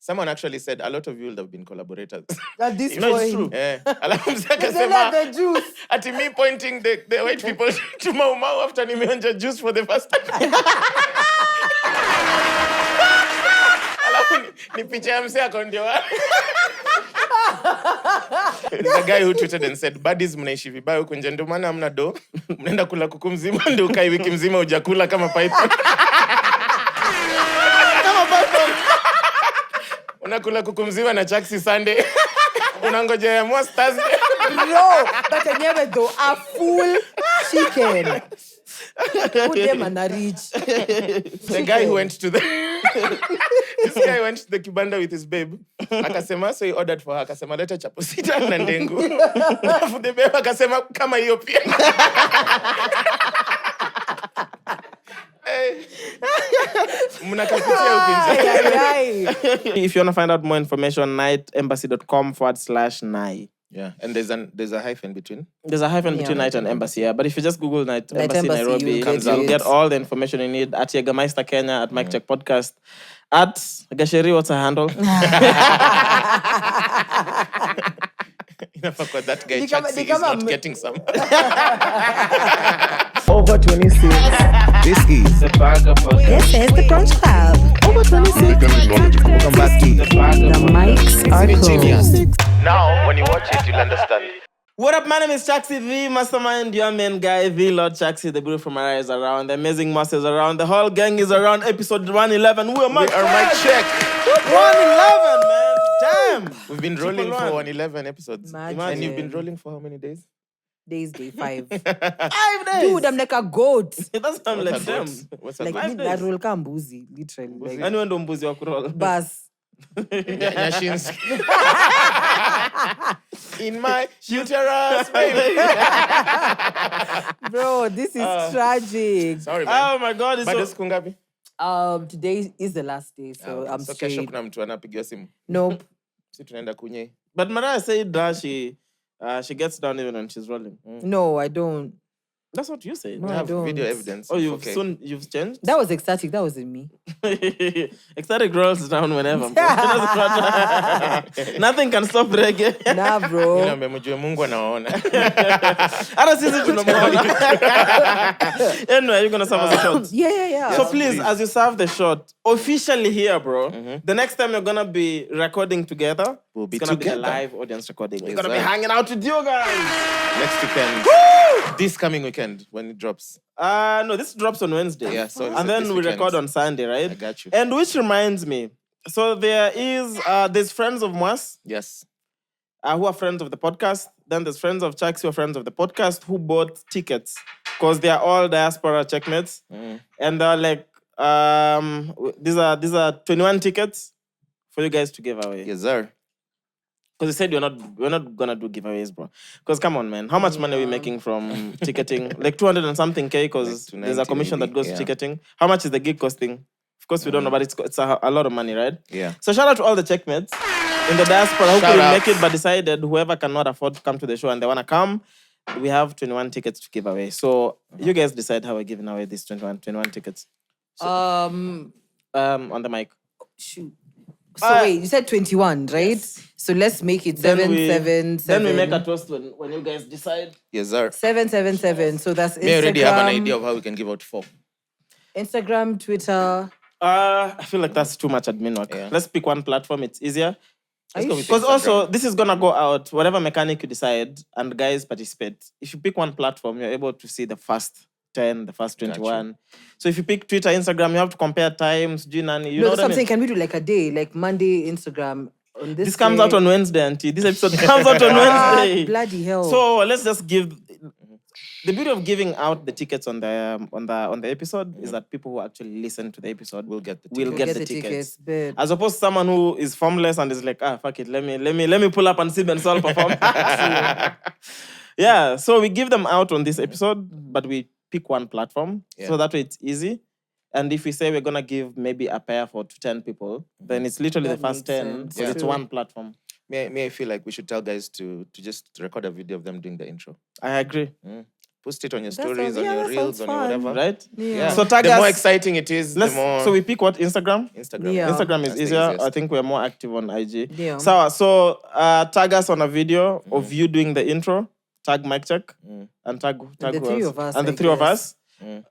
Someone actually said a lot of you would have been collaborators. At this You know, it's point. true. Alafu mzee They akasema, love the juice. ati me pointing the white people to Mau Mau after nimeonja juice for the first time. Alafu ni picha ya mzee ako ndio. There's a guy who tweeted and said, buddies mnaishi vibaya huko nje ndio maana hamna do. Mnaenda kula kuku mzima ndio ukai wiki mzima hujakula kama python. Kama python. Unakula kuku mzima na Chaxy Sunday. Unangoja ya Mwass Thursday. No, but I never do a full chicken. Put them on a reach. The guy who went to the this guy went to the kibanda with his babe. Akasema, so he ordered for her. Akasema, leta chapo sita na ndengu. For the babe, akasema, kama hiyo pia. Mnakapitia upinzani. If you want to find out more information, nightembassy.com/nai. Yeah, and there's a hyphen between. There's a hyphen between Night and Embassy, yeah. But if you just Google Night Embassy Embassy, Nairobi, you'll get all the information you need at Jägermeister Kenya, at Mic Check Podcast, at Gasheri, what's her handle? Enough about that guy. Chaxy is not getting some. Over 26. This is The Barber Podcast. This is the Brunch Club. Over 26. welcome back to The mics are closed. Now, when you watch it, you'll understand. What up, my name is Chaxy, the mastermind, your main guy, the Lord Chaxy, the beautiful Mariah is around, the amazing Mwass is around, the whole gang is around, episode 111. We are Mic Check. 111, man. Damn. We've been rolling for 111 episodes. Imagine. And you've been rolling for how many days? Day 5. 5 days. Dude, I'm like a goat. That's what I'm like, damn. What's a Like goat? that roll kambuzi, literally. Like, Anyone don't booze your kurol. bus. Nyashinski. In my uterus, baby. Bro, this is tragic. Sorry, man. Oh my God, it's Bado so... siku ngapi? Today is the last day, so I'm so kesho straight. kuna mtu anapigiwa simu. Nope. Si tunaenda kunye. But Mariah said that she gets down even when she's rolling. No, I don't. That's what you said. No, I I have don't. video evidence. Oh, Okay. you've changed? That was ecstatic. That wasn't me. Ecstatic rolls down whenever. Nothing can stop reggae. Nah, bro. Niambia mjue Mungu anawaona. Hata sisi tunamuona. Anyway, you're going to serve us a shot. Yeah. So please, as you serve the shot, officially here, bro, the next time you're going to be recording together, We'll be it's going to be a together. live audience recording. We're Yes, going to be sir. hanging out with you guys. Next weekend. This coming weekend when it drops. No, this drops on Wednesday. Yeah, so and then this we weekend. record on Sunday, right? I got you. And which reminds me, so there's friends of Mwass Yes. who are friends of the podcast. Then there's friends of Chaxy who are friends of the podcast who bought tickets because they are all diaspora checkmates. And they're like, these are 21 tickets for you guys to give away. Yes, sir. Because they said we're not gonna do giveaways, bro. Because come on, man, how much money are we making from ticketing? Like 200 and something K, because Like there's a commission maybe, that goes yeah. to ticketing. How much is the gig costing? Of course, we don't know, but it's a lot of money, right? Yeah. So shout out to all the checkmates in the diaspora who Shout couldn't out. make it, but decided whoever cannot afford to come to the show and they wanna come, we have 21 tickets to give away. So you guys decide how we're giving away these 21 tickets on the mic. Shoot. So wait, you said 21, right? Yes. So let's make it Then 777. Then we make a toast when you guys decide. Yes, sir. 777. So that's Instagram. We already have an idea of how we can give out 4. Instagram, Twitter. I feel like that's too much admin work. Yeah. Let's pick one platform. It's easier. Let's go with Because Instagram. also, this is going to go out, whatever mechanic you decide, and guys participate. If you pick one platform, you're able to see the first 10, the first 21. So if you pick Twitter, Instagram, you have to compare times. You know No, what that's I something. mean? Can we do like a day, like Monday, Instagram? On this This comes day? out on Wednesday, auntie. This episode comes out on Wednesday. Bloody hell. So let's just give... The beauty of giving out the tickets on the episode is that people who actually listen to the episode We'll get the will tickets. get the tickets. But As opposed to someone who is formless and is like, fuck it, let me pull up and see Ben Sol perform. Yeah, so we give them out on this episode, but we pick one platform. Yeah. So that way it's easy. And if we say we're going to give maybe a pair for 10 people, then it's literally That the first makes 10 sense. because it's True. one platform. May I feel like we should tell guys to just record a video of them doing the intro. I agree. Post it on your That stories, sounds- on yeah, your that reels, sounds on your fun. whatever. Right? Yeah. So tag the us. more exciting it is, the more. So we pick what? Instagram? Instagram. Yeah. Instagram is That's the easier. I easiest. think we're more active on IG. Yeah. So tag us on a video of you doing the intro. Tag mic check and tag the who three else? of us, and the I three of guess. us.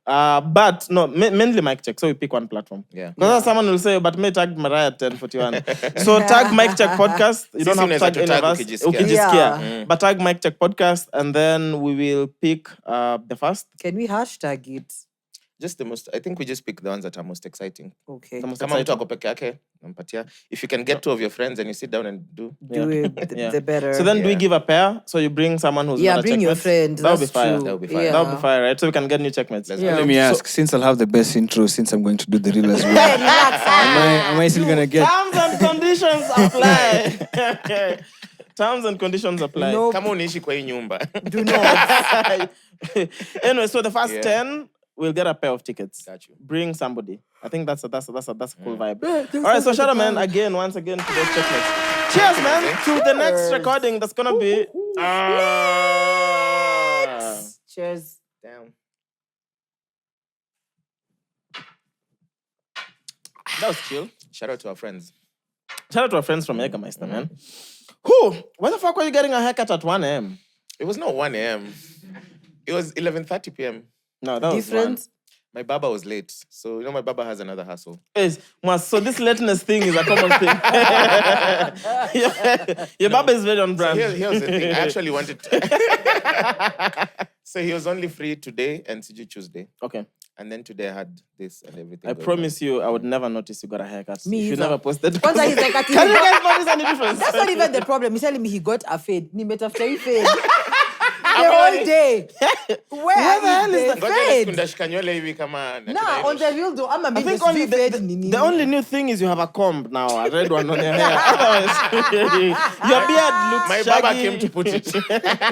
But no, mainly mic check. So we pick one platform. Yeah. Because someone will say, but may tag Mariah at 10:41. So tag mic check podcast. You don't have to Sisi tag any unaweza of us. ukijisikia. Ukijisikia. But tag mic check podcast, and then we will pick the first. Can we hashtag it? Just the most. I think we just pick the ones that are most exciting. Okay. The most Kama mtu exciting. ako peke yake, nampatia. If you can get 2 of your friends and you sit down and do. Do it the better. So then do we Yeah. give a pair? So you bring someone who's Yeah, not a bring your checkmate? friend. That would be That's fire. true. That would be fire. Yeah. That would be fire, right? So we can get new checkmates. Yeah. Let me ask, since I'll have the best intro, since I'm going to do the reel as well, Relax. am I still gonna get? Terms and conditions apply. Terms and conditions apply. No, Kama unaishi kwa hii nyumba. do not. Anyway, so the first Yeah. 10 will get a pair of tickets. Got you. Bring somebody. I think that's a cool vibe. All right, so shout out, man, once again to those checkmates. Cheers, man, to the next recording. That's gonna be. Cheers. Damn. That was chill. Shout out to our friends. Shout out to our friends from Jägermeister, man. Who? Why the fuck were you getting a haircut at 1 a.m.? It was not 1 a.m. It was 11:30 p.m. No, that was Different. My barber was late. So, my barber has another hustle. Yes, so this lateness thing is a common thing. Your barber is very on brand. Here's the thing. I actually wanted to... So he was only free today and CG Tuesday. Okay. And then today I had this and everything. I going promise you, I would never notice you got a haircut. Me if you either. never posted. Kwanza he's like, Can you guys notice any difference? that's not even the problem. He's telling me he got a fade. Nimetafuta hii fade. The whole day. Where the hell is the on. Ngoja fade? nisikundashika nywele hivi kama... Nah, on the real though, I'm a I bit think only the only new thing is you have a comb now, a red one on your hair. Otherwise, your beard looks My shaggy. barber came to put it.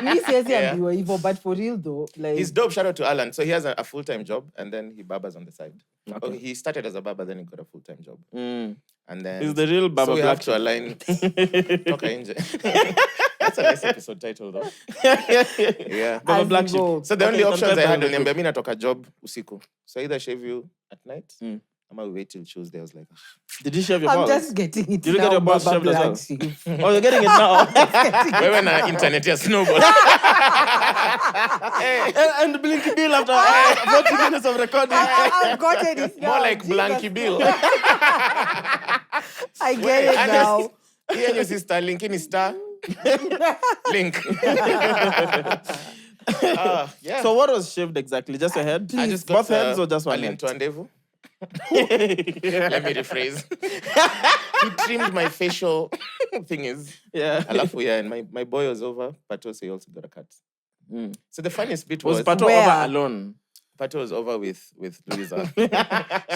Me says Yeah. I'm evil, but for real though, like He's dope. Shout out to Alan. So he has a full-time job and then he barbers on the side. Okay. Oh, he started as a barber, then he got a full-time job. And then... He's the real barber So we have black to sheep. align... Toka nje. That's a nice episode title though. Yeah. Barber as black you sheep. go. So the only Okay, options I had, subtitle. niliambia mi natoka job usiku. So either shave you at night, ama we wait till Tuesday. I was like, Did you shave your I'm balls? just getting it. Did you get now, your balls Baba shaved as well? Black Sheep. Oh, you're getting it now. wewe na internet ya snowball. and Blinky Bill after 40 minutes of recording. I've gotten it now. More like Jesus. Blanky Bill. I get it now. Here you see Starlink, in star. Link. Yeah. So what was shaved exactly? Just your head? I just got Both heads or just one head? Alinto Andevu. Let me rephrase. He trimmed my facial thingies. Yeah. Alafu, yeah, and my boy was over. Pato, so he also got a cut. So the funniest bit Was was Pato Where? over alone? Pato was over with Louisa.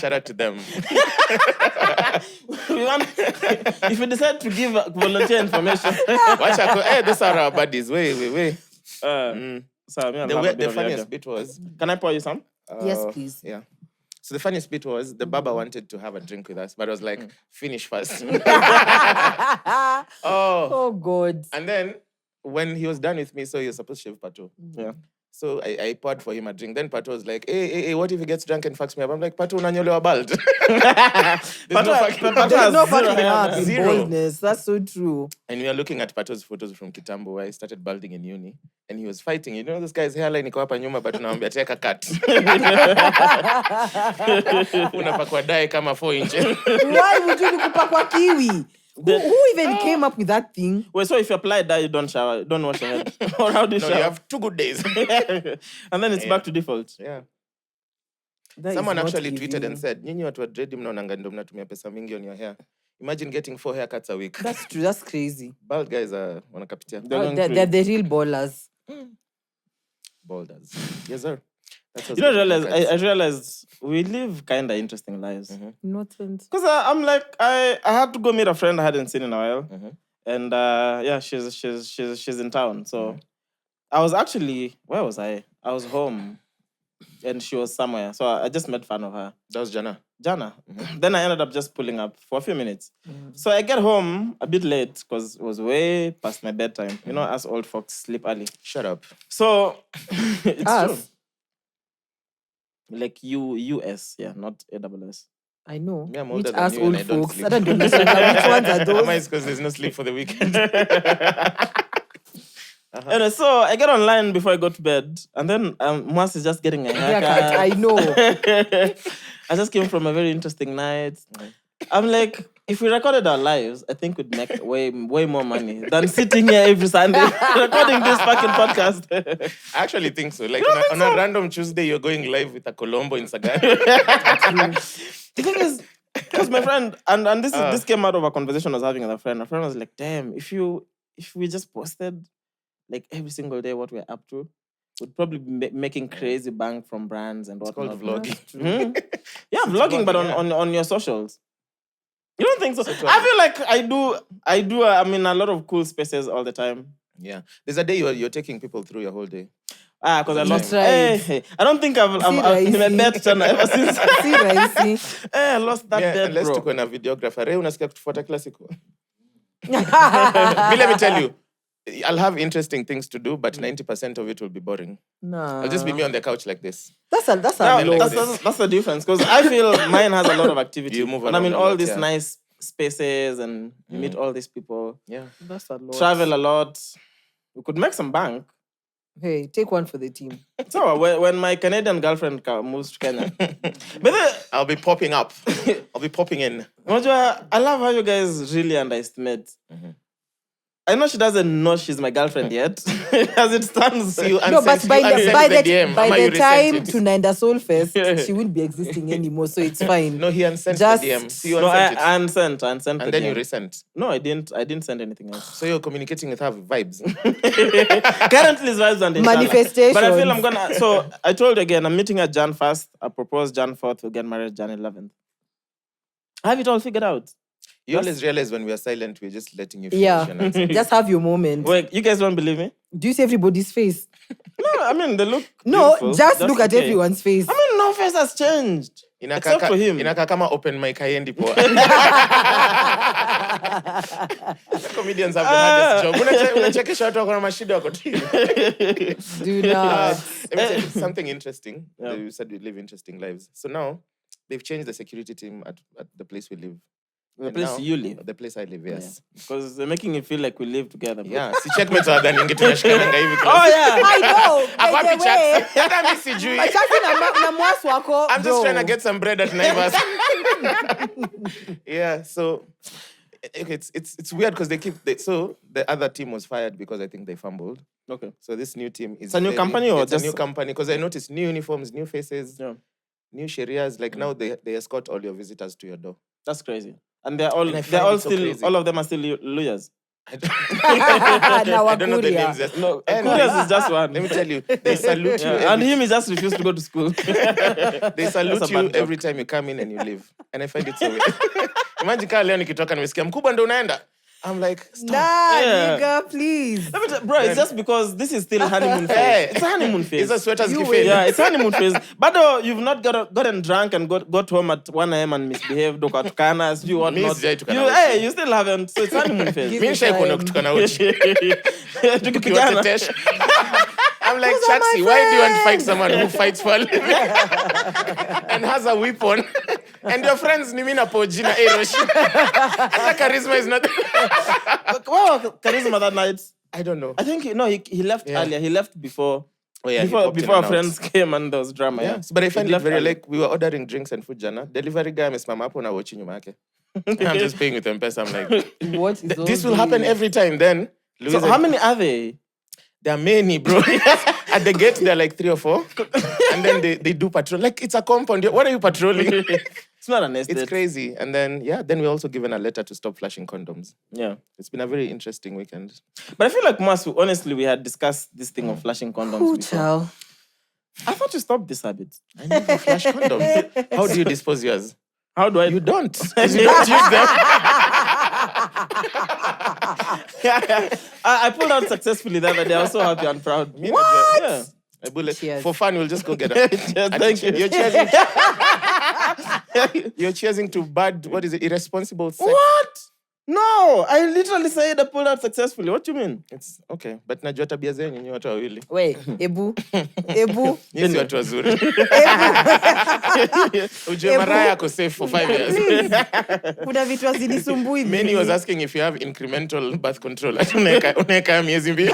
Shout out to them. If you decide to give volunteer information. Watch out. Hey, those are our buddies. Wait. Sorry, me, I'll have a bit The of funniest Jager. bit was... Can I pour you some? Yes, please. Yeah. So the funniest bit was the Baba wanted to have a drink with us, but I was like, finish first. Oh God. And then when he was done with me, so he was supposed to shave Pato. Yeah. So I poured for him a drink. Then Pato was like, hey, what if he gets drunk and fucks me up? I'm like, Pato, unanyolewa bald. There's no fucking... Pato There's has no zero fucking hair, up man. in Zero. boldness. That's so true. And we are looking at Pato's photos from Kitambo where he started balding in uni. And he was fighting. You know, this guy's hairline iko hapa nyuma, but unamwambia take a cut. Unapakwa dye kama 4 inches. Why would you kupakwa kiwi? Who even came up with that thing? Wait, so if you apply that, you don't shower, don't wash your head. Or how do you No, shower? you have 2 good days. And then it's back to default. Yeah. That is Someone not actually giving. tweeted and said, nyinyi watu wa dread mnaonanga ndo mnatumia pesa mingi on your hair. Imagine getting 4 haircuts a week. That's true. That's crazy. Bald guys are wanakapitia. They're the real ballers. Balders. Yes, sir. That was You don't the realize, difference. I realized we live kind of interesting lives. Nonsense. Because I'm like, I had to go meet a friend I hadn't seen in a while. And yeah, she's in town. So I was actually, where was I? I was home. and she was somewhere. So I just made fun of her. That was Jana. Jana. Then I ended up just pulling up for a few minutes. So I get home a bit late because it was way past my bedtime. You know, us old folks sleep early. Shut up. So it's Us? true. Like US, yeah, not AWS. I know. Me, I'm Which older than us you and old I don't folks. sleep. I don't understand which ones are those. It's because there's no sleep for the weekend. Anyway, so I get online before I go to bed, and then Mwass is just getting a haircut. Haircut, I know. I just came from a very interesting night. I'm like, if we recorded our lives, I think we'd make way more money than sitting here every Sunday recording this fucking podcast. I actually think so. Like on a random Tuesday, you're going live with a Colombo in Sagani. The thing is, because my friend, and this came out of a conversation I was having with a friend. A friend was like, damn, if we just posted like every single day what we're up to, we'd probably be making crazy bank from brands and It's whatnot. called vlogging. Yeah, vlogging, but on your socials. You don't think so? I feel like I do. I'm in a lot of cool spaces all the time. Yeah. There's a day you're taking people through your whole day. Because I lost. Right. Hey, I don't think I've met Chana ever since. See, Raisi. I lost that Yeah, bet, unless bro. tuko na videographer. Ray, unasikia kutufuata kila siku. Let me tell you, I'll have interesting things to do, but 90% of it will be boring. Nah. I'll just be me on the couch like this. That's a No, lot. that's the difference. Because I feel mine has a lot of activity. You move and I'm in around a all lot, these yeah. nice spaces and meet all these people. Yeah. That's a lot. Travel a lot. We could make some bank. Hey, take one for the team. So when my Canadian girlfriend moves to Kenya, but I'll be popping up. I'll be popping in. I love how you guys really underestimate. I know she doesn't know she's my girlfriend yet, as it stands. See you No, but unsent- by you unsent the DM. by Ama the you time resent it. Tunaenda Soulfest, she won't be existing anymore, so it's fine. No, he unsent Just- the DM. See you No, unsent it. I unsent. And the then you DM. resent. No, I didn't send anything else. So you're communicating with her with vibes. Currently, it's vibes and inshallah. Manifestations. But I feel I'm gonna. So I told you again, I'm meeting her Jan 1st. I proposed Jan 4th. We'll get married Jan 11th. I have it all figured out. You always realize when we are silent, we're just letting you finish Yeah, your answer. just have your moment. Wait, you guys don't believe me? Do you see everybody's face? No, I mean they look. No, beautiful. just That's look at okay. everyone's face. I mean, no face has changed. Except for him. Inaka kama open mic haendi poa. Comedians have the hardest job. Unachekesha watu wako na mashida wako tu. Do not. Let me tell you something interesting. Yeah. You said we live interesting lives. So now, they've changed the security team at the place we live. The And place now- you live. The place I live, yes. Because they're making it feel like we live together. Bro. Yeah. Si checkmate wa dhani tunashikananga hivi kila Oh siku. yeah. I know. Ako By wapi the way, Chaxy? Hata mimi sijui. Chaxy na Mwass wako. I'm just bro. trying to get some bread at Naivas. Yeah, so okay, it's weird because so the other team was fired because I think they fumbled. Okay. So this new team is It's a new company or it's a just- new company? Because I noticed new uniforms, new faces, Yeah. new sharias. Like now they escort all your visitors to your door. That's crazy. And they're all And I they're find all it so still crazy. all of them are still lawyers. I don't, Now I don't know the Wakuria. names yet. No, And Kurias is just one. let me tell you, they salute you. Yeah, and him he just refused to go to school. They salute That's a you bad joke. every time you come in and you leave. And I find it so weird. Imagine kama leo nikitoka nimesikia mkubwa ndo unaenda. I'm like, stop. Nah, Yeah. nigga, please. Let me bro, it's just because this is still honeymoon phase. Hey. It's a honeymoon phase. It's a sweaters You kifeli. Yeah, it's honeymoon phase. But you've not gotten drunk and got home at 1 a.m. and misbehaved. Ukatukana, you what Mi not. sijai tukana You, uchi. hey, you still haven't. So it's honeymoon phase. Give Mi it nishai kuona time. kutukana uchi. Tukipigana. Ukiwatetesha. I'm like, Those are my Chaxy, why do you want to fight someone who fights for a living and has a weapon? And your friends ni mimi na Pojina Eroshi. Hata charisma is not. Where was Charisma that night? I don't know. I think he left Yeah. earlier. He left before. Oh, yeah, he before popped in before our and out. friends came and there was drama. Yeah. Yeah. So, but I find He it left very early. like we were ordering drinks and food jana. Delivery guy amesimama hapo na watch nyuma yake. I'm just paying with M-PESA. I'm like, What is all this will happen this? every time. Then So Louise, how many are they? there are many, bro. At the gate, there are like 3 or 4. And then they do patrol. Like, it's a compound. What are you patrolling? It's not an estate. It's crazy. And then, then we're also given a letter to stop flashing condoms. Yeah. It's been a very interesting weekend. But I feel like Mwass, honestly, we had discussed this thing of flashing condoms Ooh, before. child. I thought you stopped this habit. I never flash condoms. How do you dispose yours? How do I? You don't. 'Cause you don't use them. I pulled out successfully the other day. I was so happy and proud. What? Yeah. A bullet. Cheers. For fun, we'll just go get a... Thank you. You're cheersing. You're cheersing to bad, what is it, irresponsible sex. What? No, I literally said I pulled out successfully. What do you mean? It's okay, but najua tabia zenyu nyinyi watu wawili. Wait, Ebu. Nyinyi si watu wazuri. Ujue Mariah ako safe for 5 years. Kuna vitu hazinisumbui. Manny was asking if you have incremental birth control. Unaweka miezi mbili.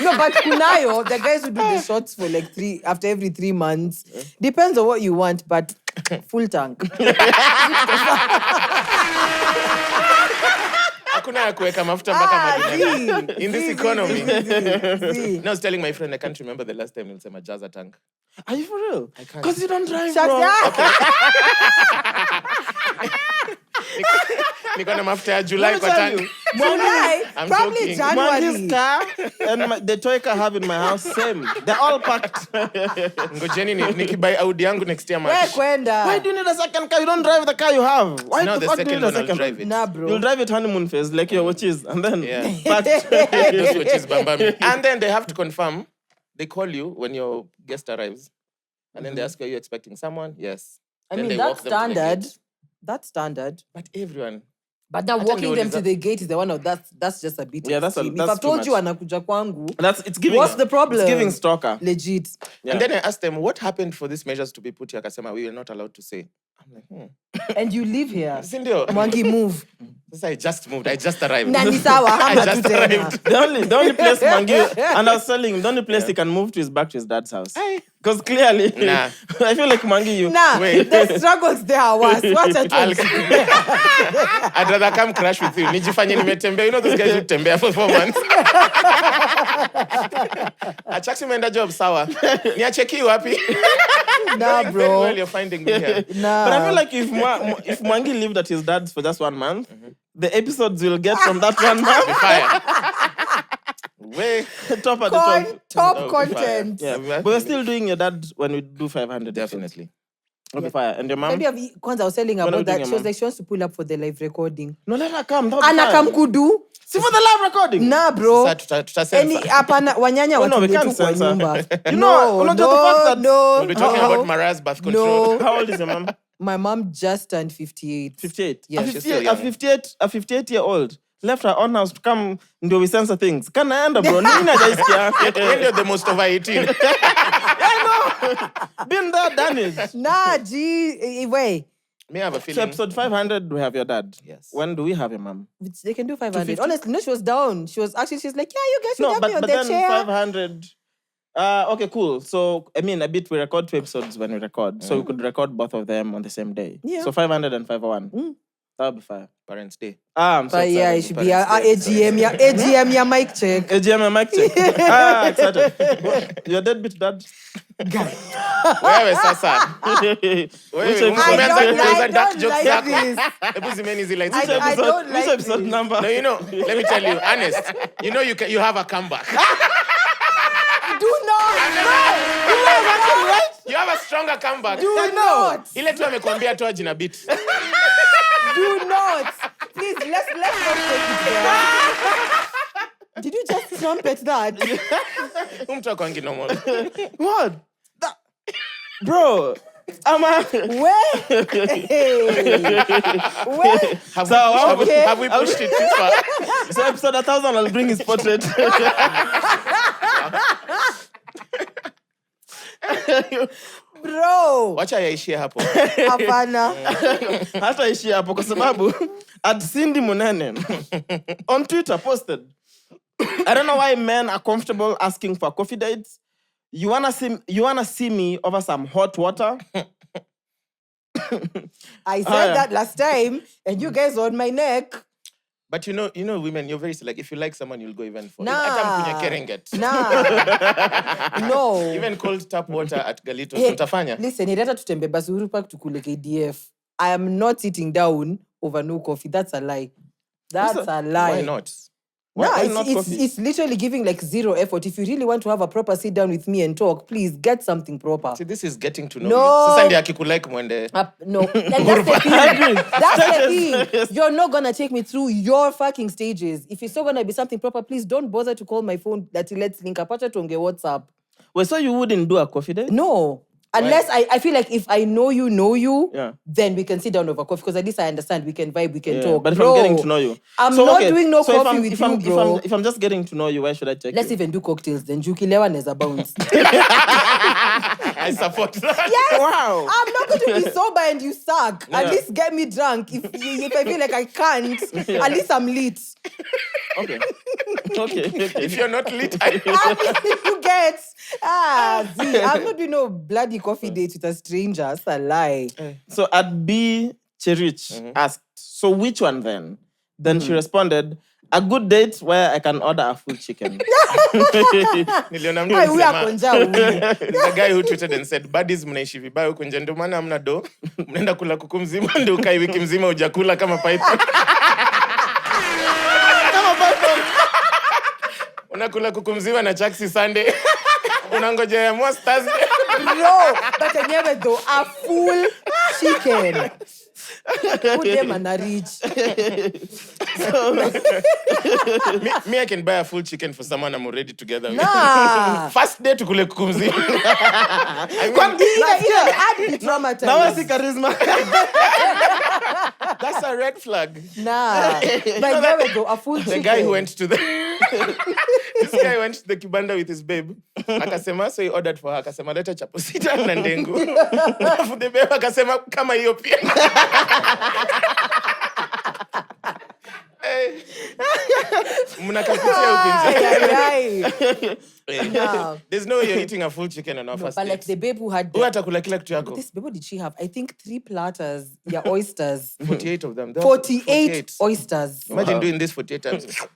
No, but kunayo, the guys who do the shots for like after every 3 months. Depends on what you want, but full tank. Hakuna ya kuweka mafuta mpaka madina. In this economy. I was telling my friend, I can't remember the last time you'll say my Jazza tank. Are you for real? I can't. Because you don't drive, Chaxy, bro. Niko na mafuta ya July kwa tell tank. you. July, I'm probably joking. January. Mandy's car and the toy car I have in my house, same. They're all packed. Ngojeni nikibuy Audi yangu next year Where March. kwenda? Why do you need a second car? You don't drive the car you have. Why No, the the fuck do you second need a one I'll second drive it. Nah, bro. You'll drive it honeymoon phase, like your watches, and then Yeah. but Those watches bambami. And then they have to confirm. They call you when your guest arrives. And then they ask, are you expecting someone? Yes. I Then mean, they that's walk them to the standard. gate. That's standard. But everyone. But now Hata walking ndio them to uliza- the gate is the one of that's just a bit Yeah, that's extreme. that's If I've too told you much. anakuja kwangu, it's giving. what's the problem? It's giving stalker. Legit. Yeah. And then I asked them, what happened for these measures to be put here? Akasema, we were not allowed to say. I'm like, And you live here. Sindio. Mwangi move. I just moved. I just arrived. Na ni sawa, hamna just tu tena. arrived. The only place Mangi, and I was telling him, the only place he can move to is back to his dad's house. Because clearly, Nah. I feel like Mangi, you. Nah, Wait. the struggles there are worse. Watch at I'll- once. I'd rather come crash with you. Nijifanye nimetembea. You know those guys who tembea for 4 months. Chaxy meenda job sawa. Niacheki wapi? Nah, Very well bro. you're finding me here. Nah. But I feel like if Mangi lived at his dad's for just 1 month, the episodes we'll get from that 1 month, Fire. Way. top at the top. Top Oh, content. Yeah, but we're still doing your dad when we do 500. Definitely. Okay, fire. And your mom? Maybe Kwanza I was telling her When are we about that. doing She your was like, she wants to pull up for the live recording. No, let her come. That would be Ana fine. kamkudu. See for the live recording. Nah, bro. Sasa tutasema. Hapana, wanyanya Oh, no, we watumie can't tu kwa censor. nyumba. You know, not just the fact that- no. We'll be talking about Mariah's birth control. No. How old is your mom? My mom just turned 58. 58. Yeah, a she's still 58, a 58-year-old left her own house to come ndio we censor things. Kanaenda bro. Nini hajaisikia? When you're the most over 18. Been there, done it. Nah, gee, wait. May I have a So feeling? episode 500, we have your dad. Yes. When do we have your mom? They can do 500. 250? Honestly, no, she was down. She's like, yeah, you guys should No, have me on but the then chair. 500. Okay, cool. So, I mean, we record 2 episodes when we record. So we could record both of them on the same day. Yeah. So 500 and 501. That would be fine. Parents' Day. I'm so But yeah, excited. it should be a AGM, yeah, mic check. AGM and mic check. Excited. Your deadbeat dad. Wewe sasa. Which Wewe episode? umeanza dark don't jokes like zako. this. Hebu zimeni hizi lights. I don't Which like episode this. number? No, you know, let me tell you, Ernest, you know you have a comeback. Do not. You have a stronger comeback. Do not. Ile tu amekwambia toa jina beat. Do not. Please, let's not take it there. Did you just trumpet that? Mtu akwangi normal. What? Bro. Where? Where? Have we pushed it too far? So episode 1000, I'll bring his portrait. Bro. Wacha yaishie hapo. Hapana. Hata ishi hapo kwa sababu at Cindy Munene on Twitter posted, I don't know why men are comfortable asking for coffee dates. You wanna see me over some hot water? I said that last time, and you guys on my neck. But you know, women, you're very like if you like someone, you'll go even for Nah. Hata mkunywe Kerenget. Nah. No. Even cold tap water at Galitos. Hey, Utafanya? listen, nileta tutembe Bazuru Park tukule KDF. I am not sitting down over no coffee. That's a lie. That's a lie. Why not? Why No, not coffee? it's literally giving like zero effort. If you really want to have a proper sit down with me and talk, please get something proper. See, this is getting to know No. me. Sasa ndiye akikulike mwende. No, and that's the thing. That's the thing. You're not gonna take me through your fucking stages. If it's not gonna be something proper, please don't bother to call my phone that let's link up. Acha tuonge WhatsApp. Well, so you wouldn't do a coffee date? No. Unless I feel like if I know you, Yeah. then we can sit down over coffee because at least I understand we can vibe, we can talk. But if Bro, I'm getting to know you, I'm So, not okay, doing no so if coffee I'm- with if you, I'm- bro. If I'm just getting to know you, why should I check Let's you? even do cocktails. Then Jukilewa neza bounce. I support that. Yes. Wow. I'm not going to be sober and you suck. At Yeah. least get me drunk. If I feel like I can't, at least I'm lit. Okay. If you're not lit, You get. See, I'm not doing no bloody coffee date with a stranger. That's a lie. So at B, Cherich asked, so which one then? Then she responded, a good date where I can order a full chicken. niliona mtu Hey, we are alisema- konja huyu. There's a guy who tweeted and said, buddies mnaishi vibaya huku nje ndio maana hamna do. Mnaenda kula kuku mzima ndio ukai wiki mzima hujakula kama python. Unakula kuku mzima na Chaxy Sunday. Unangojea Mwass Thursday. Bro, but anyway though, a full chicken. Put them on a reach. Me, I can buy a full chicken for someone I'm already together with. Nah. First day tukule kuku mzima. I mean, Even I'd be traumatized. Now I see charisma. that's a red flag. Nah. But anyway though, a full The chicken. guy who went to the this guy went to the kibanda with his babe. Akasema, so he ordered for her. Akasema, leta chapo sita na ndengu. Alafu the babe akasema, kama hiyo pia. Mnakapitia huku nje. Nah. There's no way you're eating a full chicken on our first But like date. the babe who had Who atakula kila kitu yako? this babe, what did she have? I think 3 platters. Yeah, oysters. 48 of them. There are 48 oysters. Imagine doing this 48 times. 40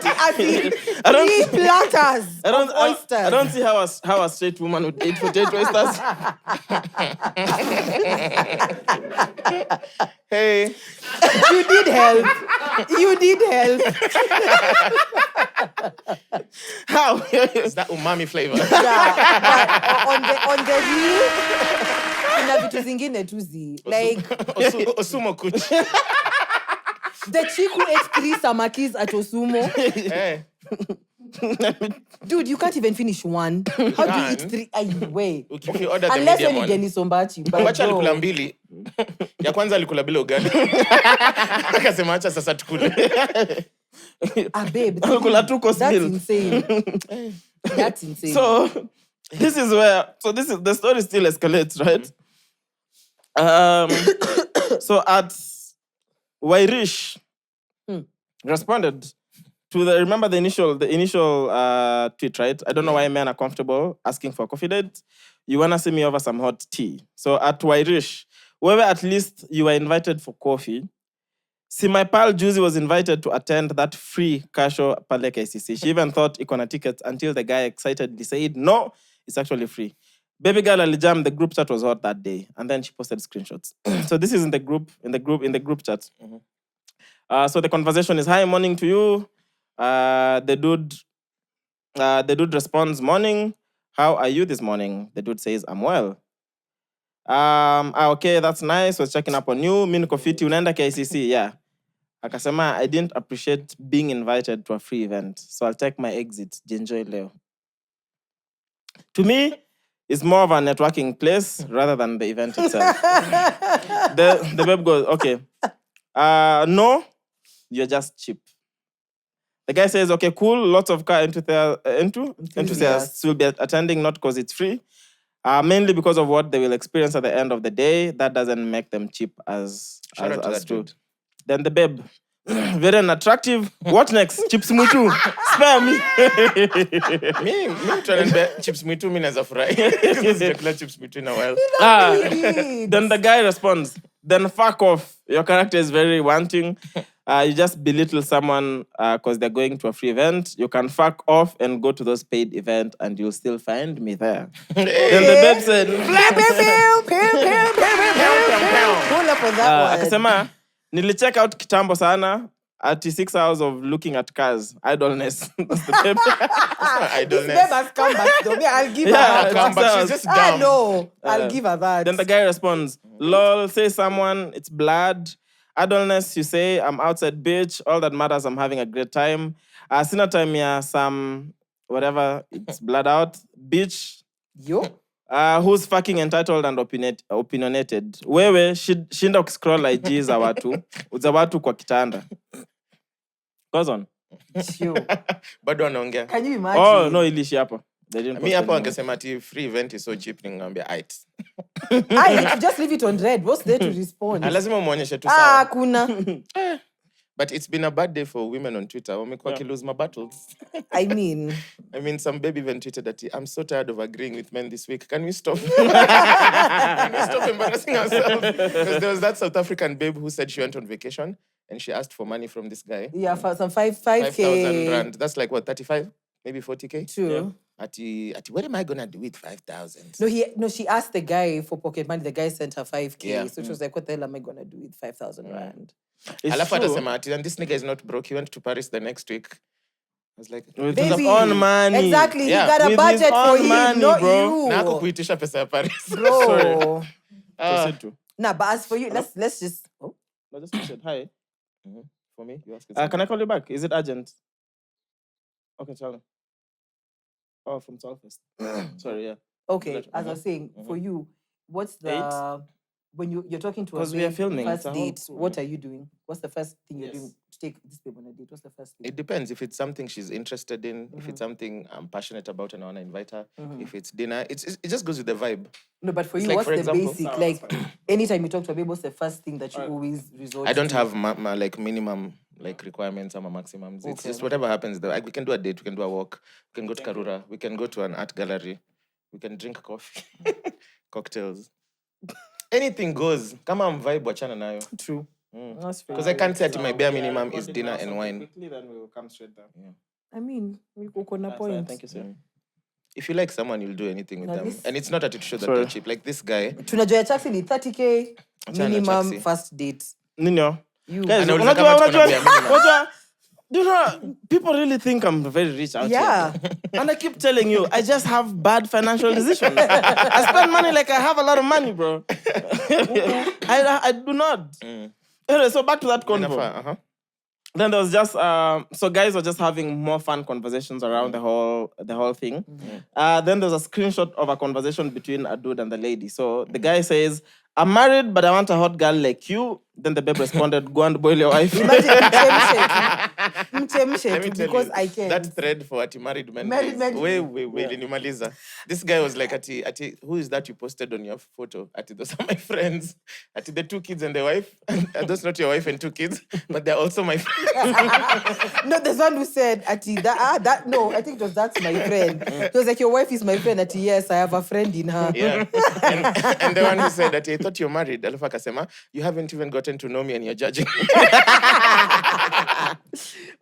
as in 3 platters of oysters. I don't see how a straight woman would eat potato oysters. Hey, You did help. You did help. How? it's that umami flavor. Yeah, but on the real, kuna vitu zingine tu zi. Like Osumo kuch. the chick who ate 3 samakis at Osumo. Hey. Dude, you can't even finish one. How do you eat 3? Way. If you order the Unless medium you're one. Denis Ombachi. But Wacha bro, alikula mbili. Ya kwanza alikula bila ugali. Akasema acha sasa tukule. babe. Alikula 2 course That's meal. insane. That's insane. So this is the story still escalates, right? So at Wairish responded to remember the initial tweet, right? I don't know why men are comfortable asking for a coffee date. You wanna see me over some hot tea. So at Wairish, whoever at least you were invited for coffee. See, my pal Juicy was invited to attend that free Kasho Pale KCC. She even thought ikona tickets until the guy excitedly said, no, it's actually free. Baby girl Alijam, the group chat was hot that day. And then she posted screenshots. So this is in the group chat. So the conversation is, hi, morning to you. The dude responds, morning. How are you this morning? The dude says, I'm well. Okay, that's nice. Was checking up on you. Mimi niko fiti, unaenda KCC, yeah. Akasema, I didn't appreciate being invited to a free event, so I'll take my exit. Enjoy leo. To me, it's more of a networking place rather than the event itself. The babe goes, okay. No, you're just cheap. The guy says, okay, cool. Lots of car enthusiasts will be attending, not because it's free. Mainly because of what they will experience at the end of the day. That doesn't make them cheap as Shout out to that true. dude. Then the babe, very unattractive. What next? Chips mutu. Spare me. Me tunaenda chips mwitu mimi naweza furahi. Sijakula chips mwitu in a while. Then the guy responds, then fuck off. Your character is very wanting. You just belittle someone because they're going to a free event. You can fuck off and go to those paid events and you'll still find me there. Then the babe said, Pull up on that one. akasema, nilicheck out kitambo sana. 36 hours of looking at cars. Idleness. That's the babe. Idleness. Babe has come back though. Me, I'll give Yeah, her that. Come back. She's just dumb. No, I'll give her that. Then the guy responds, lol, say someone, it's blood. Idleness, you say, I'm outside, bitch. All that matters, I'm having a great time. Sina time ya some whatever, it's blood out. Bitch, Yo. who's fucking entitled and opinionated. Wewe, shinda ukiscroll IG za watu kwa kitanda. Goes on. Yo. Bado anaongea. Can you imagine? Oh, no, ilishi hapa. They didn't Mi post hapo anything. angesema ati free event is so cheap ningamwambia aight. Just leave it on red. What's there to respond? Lazima umuonyeshe tu sawa. kuna. But it's been a bad day for women on Twitter. Wamekuwa lose my battles. I mean, some baby even tweeted that I'm so tired of agreeing with men this week. Can we stop? Can we stop embarrassing ourselves? Because there was that South African babe who said she went on vacation and she asked for money from this guy. yeah, for some 5K. 5,000 rand. That's like what, 35? Maybe 40K? True. Yeah. Ati, what am I gonna do with 5,000? No, she asked the guy for pocket money. The guy sent her 5K. Yeah. So she was like, what the hell am I gonna do with 5,000 rand? It's Alafu true. atasema ati, and this nigga is not broke. He went to Paris the next week. I was like, With his Baby. own money. Exactly. Yeah. He got a With budget his for own him, money, not bro. you. na ako kuitisha pesa ya Paris. Bro. Proceed to. Nah, but as for you, let's just... Oh. No, just said hi. For me, you ask it. Can I call you back? Is it urgent? Okay, tell me. Oh, from Oktoberfest. Sorry, yeah. Okay, Let- as I was saying, for you, what's the... When you're talking to a 'Cause we are babe, filming, first it's a whole date, crew, what yeah. are you doing? What's the first thing you're Yes. doing to take this babe on a date? What's the first thing? It depends. If it's something she's interested in, if it's something I'm passionate about and I want to invite her, if it's dinner, it just goes with the vibe. No, but for It's you, like, what's for the example- basic? Like, anytime you talk to a babe, what's the first thing that you always resort to? I don't have my like minimum like requirements or my maximums. It's Okay. just whatever happens. We can do a date, we can do a walk, we can go to Karura, we can go to an art gallery, we can drink coffee, cocktails. Anything goes. Kama vibe wachana nayo. True. That's fair. Because I can't say that my bare minimum is dinner and wine. Quickly, then we will come straight down. I mean, we go on a That's point. Thank you, sir. If you like someone, you'll do anything with Now them. this- And it's not that to show that Sorry. they're cheap. Like this guy. Tunajua ya Chaxy ni 30K Achana na minimum Chaxy. first date. Nino. You. Guys, Anauliza kama tuko na bia minimum. do you know, people really think I'm very rich out Yeah. here. And I keep telling you, I just have bad financial decisions. I spend money like I have a lot of money, bro. I do not. Anyway, so back to that convo. Uh-huh. Then there was just so guys were just having more fun conversations around the whole thing. Then there's a screenshot of a conversation between a dude and the lady. So the guy says, "I'm married, but I want a hot girl like you." Then the babe responded, "Go and boil your wife." Imagine Let me mchemshe tell because you, I can. that thread for ati married men. Married men. Wait, Nimaliza. This guy was like, ati, who is that you posted on your photo? Ati, those are my friends. Ati, the 2 kids and the wife. And those not your wife and 2 kids, but they're also my friends. No, there's one who said, Ati, no, I think that's my friend. It was like, your wife is my friend. Ati, yes, I have a friend in her. Yeah. And the one who said that I thought you're married. Alafu akasema, you haven't even gotten to know me and you're judging.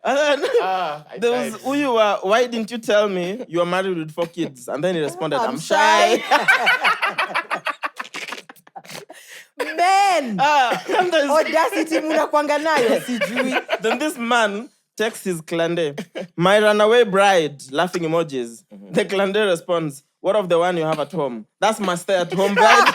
And then I there was died. who you were. Why didn't you tell me you are married with 4 kids? And then he responded, "I'm shy." Men! And there's- Audacity munakwanga nayo, sijui. Then this man texts his clandé, "My runaway bride," laughing emojis. The clandé responds, "What of the one you have at home? That's my stay-at-home bride."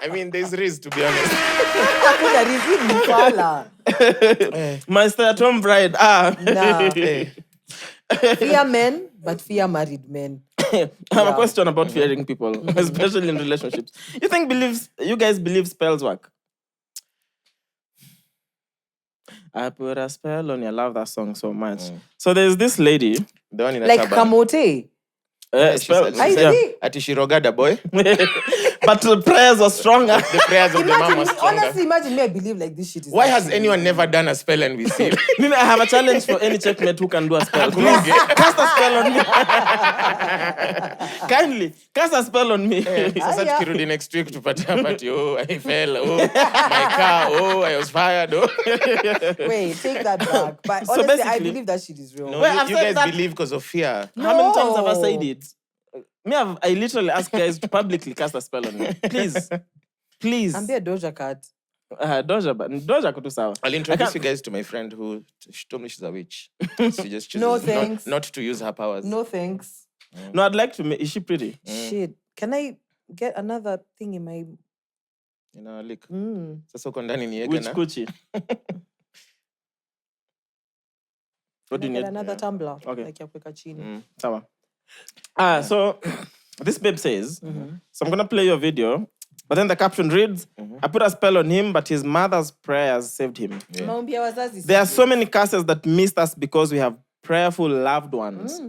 I mean, there's risk, to be honest. Hakuna reason ni fala. My stay-at-home bride. Nah. Hey. Fear men, but fear married men. I have a question about fearing people, especially in relationships. You guys believe spells work? I put a spell on you. I love that song so much. So there's this lady. The one in a Like turban. kamote. She Spells. said, I see. ati she rogada boy. But the prayers were stronger. The prayers of the mom was stronger. Honestly, imagine me, I believe like this shit is Why has actually- anyone never done a spell and we see? Mimi, I have a challenge for any checkmate who can do a spell. Please, cast a spell on me. Kindly, cast a spell on me. Sasa Aya. tukirudi next week tupate hapa oh, I fell, oh, my car, oh, I was fired, oh. Wait, take that back. But So honestly, I basically- believe that shit is real. No, Well, you, I've you said guys that- believe because of fear. How many times have I No. said it? I literally ask guys to publicly cast a spell on me. Please. Please. I'm there Doja Cat. Doja kutu sawa. I'll I introduce can't- you guys to my friend who she told me she's a witch. She just chooses No, thanks. not to use her powers. No thanks. No, I'd like to meet. Is she pretty? Shit. Can I get another thing in my... You know, like, Mm. sasa uko ndani ni Which na. Gucci? What do you Get need? another tumbler. Okay. Like ya kuweka chini. Sawa. So this babe says, so I'm gonna play your video, but then the caption reads, I put a spell on him, but his mother's prayers saved him. Maombi ya wazazi. There are so many curses that missed us because we have prayerful loved ones.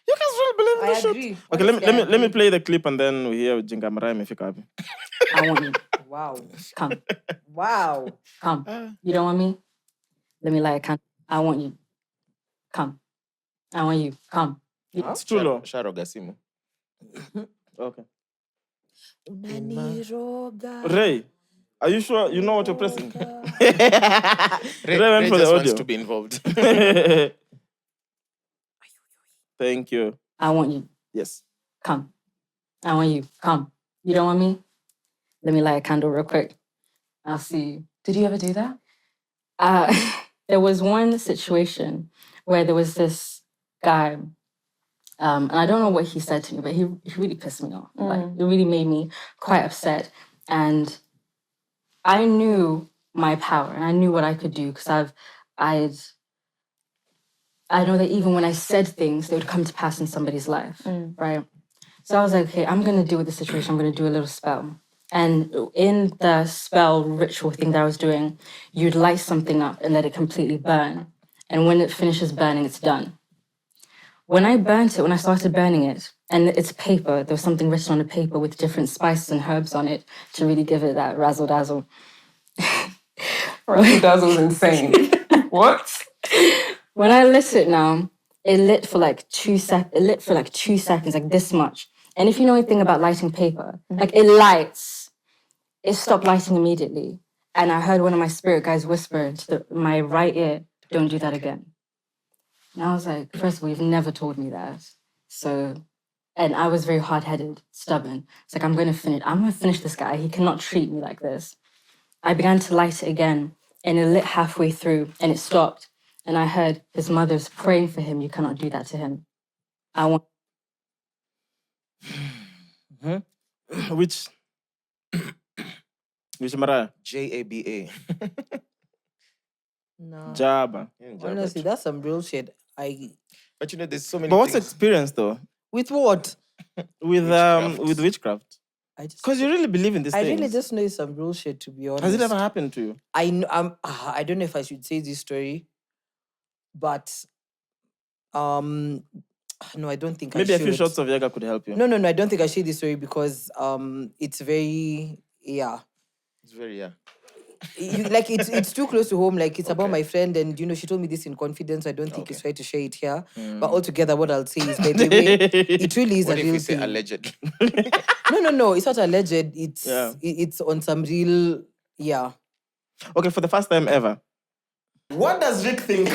You guys really believe in I this shit? agree. Okay, let me play the clip and then we hear Jinga Mariah imefika wapi. I want you. Wow. Come. Wow. Come. You don't want me? Let me light a candle. I want you. Come. I want you. Come. It's too low. Sharoga simu. Okay. Unaniroga. Ray, are you sure you know what you're pressing? Ray went for the just wants audio. to be involved. Thank you. I want you. Yes. Come. I want you. Come. You don't want me? Let me light a candle real quick. I'll see you. Did you ever do that? There was one situation where there was this guy, and I don't know what he said to me, but he really pissed me off. Like, it really made me quite upset. And I knew my power and I knew what I could do because I know that even when I said things, they would come to pass in somebody's life, right? So I was like, okay, I'm going to deal with the situation. I'm going to do a little spell. And in the spell ritual thing that I was doing, you'd light something up and let it completely burn. And when it finishes burning, it's done. When I burnt it, when I started burning it, and it's paper, there was something written on the paper with different spices and herbs on it to really give it that razzle-dazzle. Razzle-dazzle's insane. What? When I lit it now, it lit for like 2 seconds. It lit for like 2 seconds, like this much. And if you know anything about lighting paper, like it lights, it stopped lighting immediately. And I heard one of my spirit guys whisper into my right ear, "Don't do that again." And I was like, first of all, you've never told me that. So, and I was very hard-headed, stubborn. It's like, I'm going to finish this guy. He cannot treat me like this. I began to light it again, and it lit halfway through, and it stopped. And I heard his mother's praying for him. You cannot do that to him. I want. Which Mariah? JABA. No. Jabba. Honestly, that's some real shit. But you know, there's so many But what's the things. experience though With what? with witchcraft? I just. Because you really believe in this I thing. really just know it's some real shit, to be honest. Has it ever happened to you? I know. I don't know if I should say this story, but no, I don't think Maybe I a should. few shots of Yaga could help you. No, I don't think I should this story because it's very It's very, like it's too close to home. Like it's about Okay. my friend, and she told me this in confidence. I don't think it's right to share it here. But altogether, what I'll say is, by the way, it really is what a if real we say thing. allegedly? No, it's not alleged. It's Yeah. it's on some real Okay, for the first time ever. What does Rick think?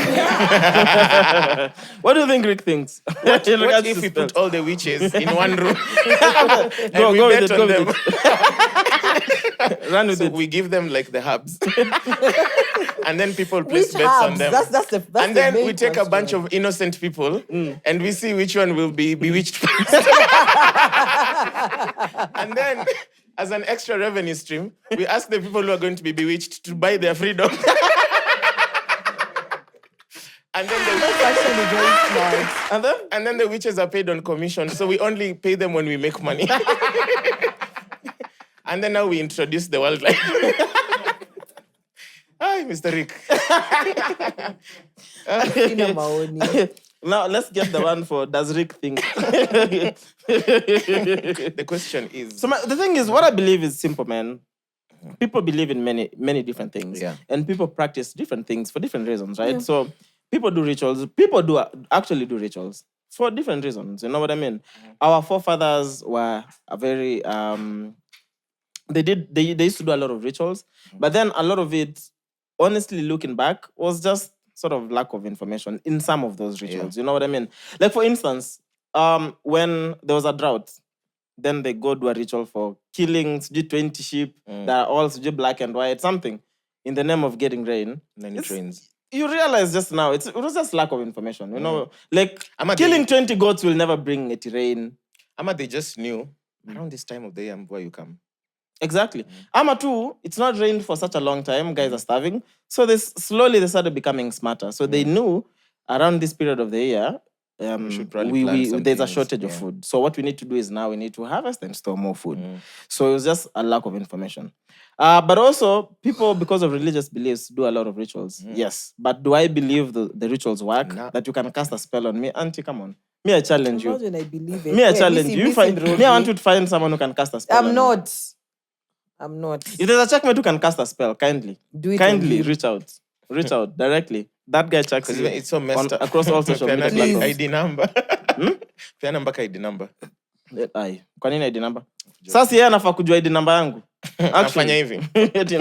What do you think Rick thinks? What In regards if to we spells? put all the witches in one room and Go we with bet it, go on with them? Run with So it. we give them like the herbs. And then people which place bets on herbs? them. That's the And the then main we take a bunch question. of innocent people and we see which one will be bewitched first. And then, as an extra revenue stream, we ask the people who are going to be bewitched to buy their freedom. And then Actually, very smart. and then the witches are paid on commission, so we only pay them when we make money. And then now we introduce the wildlife. Hi, Mr. Rick. Sina maoni. Now let's get the one for does Rick think? The question is... So the thing is, what I believe is simple, man. People believe in many different things. Yeah. And people practice different things for different reasons, right? So people do rituals. People do actually do rituals for different reasons. You know what I mean? Our forefathers were a very... They used to do a lot of rituals. But then a lot of it, honestly, looking back, was just sort of lack of information in some of those rituals. You know what I mean? Like, for instance, when there was a drought, then they go do a ritual for killing 20 sheep that are all black and white, something, in the name of getting rain. And then it rains. You realize just now, it was just lack of information, you know? Like, Ama killing 20 goats will never bring it rain. Ama they just knew, around this time of the year, where you come. Exactly. Ama too, it's not rained for such a long time. Guys are starving. So they started becoming smarter. So they knew around this period of the year, We should probably plant some there's a things, shortage of yeah. food. So what we need to do is now we need to harvest and store more food. So it was just a lack of information. But also, people, because of religious beliefs, do a lot of rituals. Yes. But do I believe the rituals work? Nah. That you can cast a spell on me? Auntie, come on. Me, I challenge you. Imagine I believe it. Me, I Hey, challenge Missy, you. Missy Me, I Rogi. want you to find someone who can cast a spell on I'm me. not. If there's a checkmate who can cast a spell, kindly on reach out. Reach out directly. That guy checks Because it's so messed up. across all social media Peana platforms. ID number. Peana mpaka ID number. Ai, kwa nini ID number? Sasa yeye anafaa kujua ID number yangu. Afanya hivi. Eti,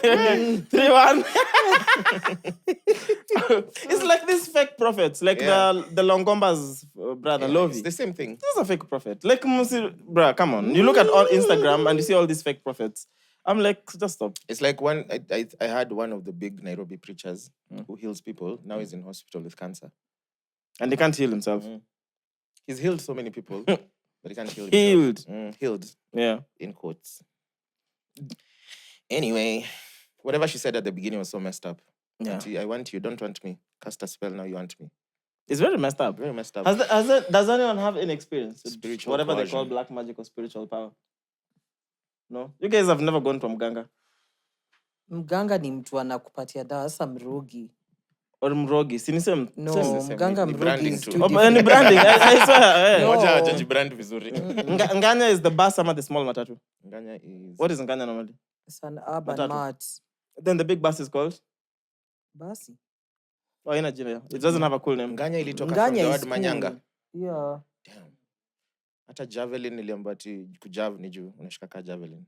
3-1. It's like these fake prophets, like the Longomba's brother, Lovi. It's the same thing. This is a fake prophet. Like, bruh, come on. You look at all Instagram and you see all these fake prophets. I'm like, just stop. It's like I had one of the big Nairobi preachers who heals people. Now he's in hospital with cancer. And he can't heal himself. He's healed so many people, but he can't heal himself. Healed. Yeah. In quotes. Anyway, whatever she said at the beginning was so messed up. Yeah. Auntie, I want you, don't want me. Cast a spell, now you want me. It's very messed up. Very messed up. Does anyone have any experience with Spiritual whatever coercion. they call black magic or spiritual power? No? You guys have never gone to Mganga? Mganga ni mtu anakupatia dawa, sasa mrogi. Or Mrogi? Same. No, same. mganga Ni mrogi branding is too. too Oh, different. any branding? I swear. No. Moja hajajibrand vizuri. Nganya is the bus ama the small matatu? Nganya is... What is Nganya normally? It's an urban Matatu. mart. Then the big bus is called? Basi. Oh, ina jina. It doesn't have a cool name. Nganya ilitoka from Nganya the is word cool. manyanga. Yeah. Damn. Hata javelin niliambiwa ati kujav ni juu unashika ka javelin.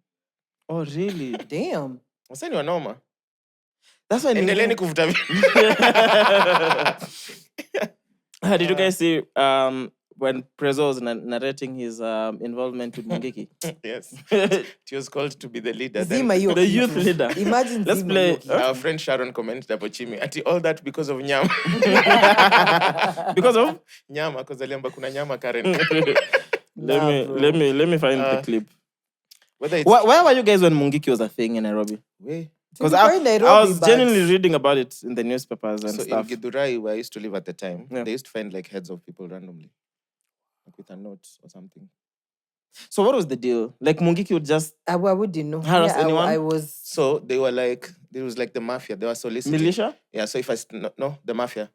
Oh, really? Damn. Wasa ni wanoma. That's why Endeleeni kuvuta Did you guys see when Prezzo was narrating his involvement with Mungiki? Yes. He was called to be the leader. Then Zima hiyo The kitu. youth leader. Imagine Let's zima play. hiyo kitu. our friend Sharon commented hapo chini ati all that because of nyama. Because of? Nyama, because aliamba kuna nyama Karen. Let me find the clip. Whether it's... Where were you guys when Mungiki was a thing in Nairobi? Because I was genuinely reading about it in the newspapers and so stuff. in Githurai, where I used to live at the time, Yeah. they used to find like heads of people randomly. Like with a note or something. So what was the deal? Like Mungiki would just I wouldn't know. harass Yeah, anyone? I was... So they were like, there was like the mafia. They were soliciting. militia? Yeah, so if I... No, the mafia.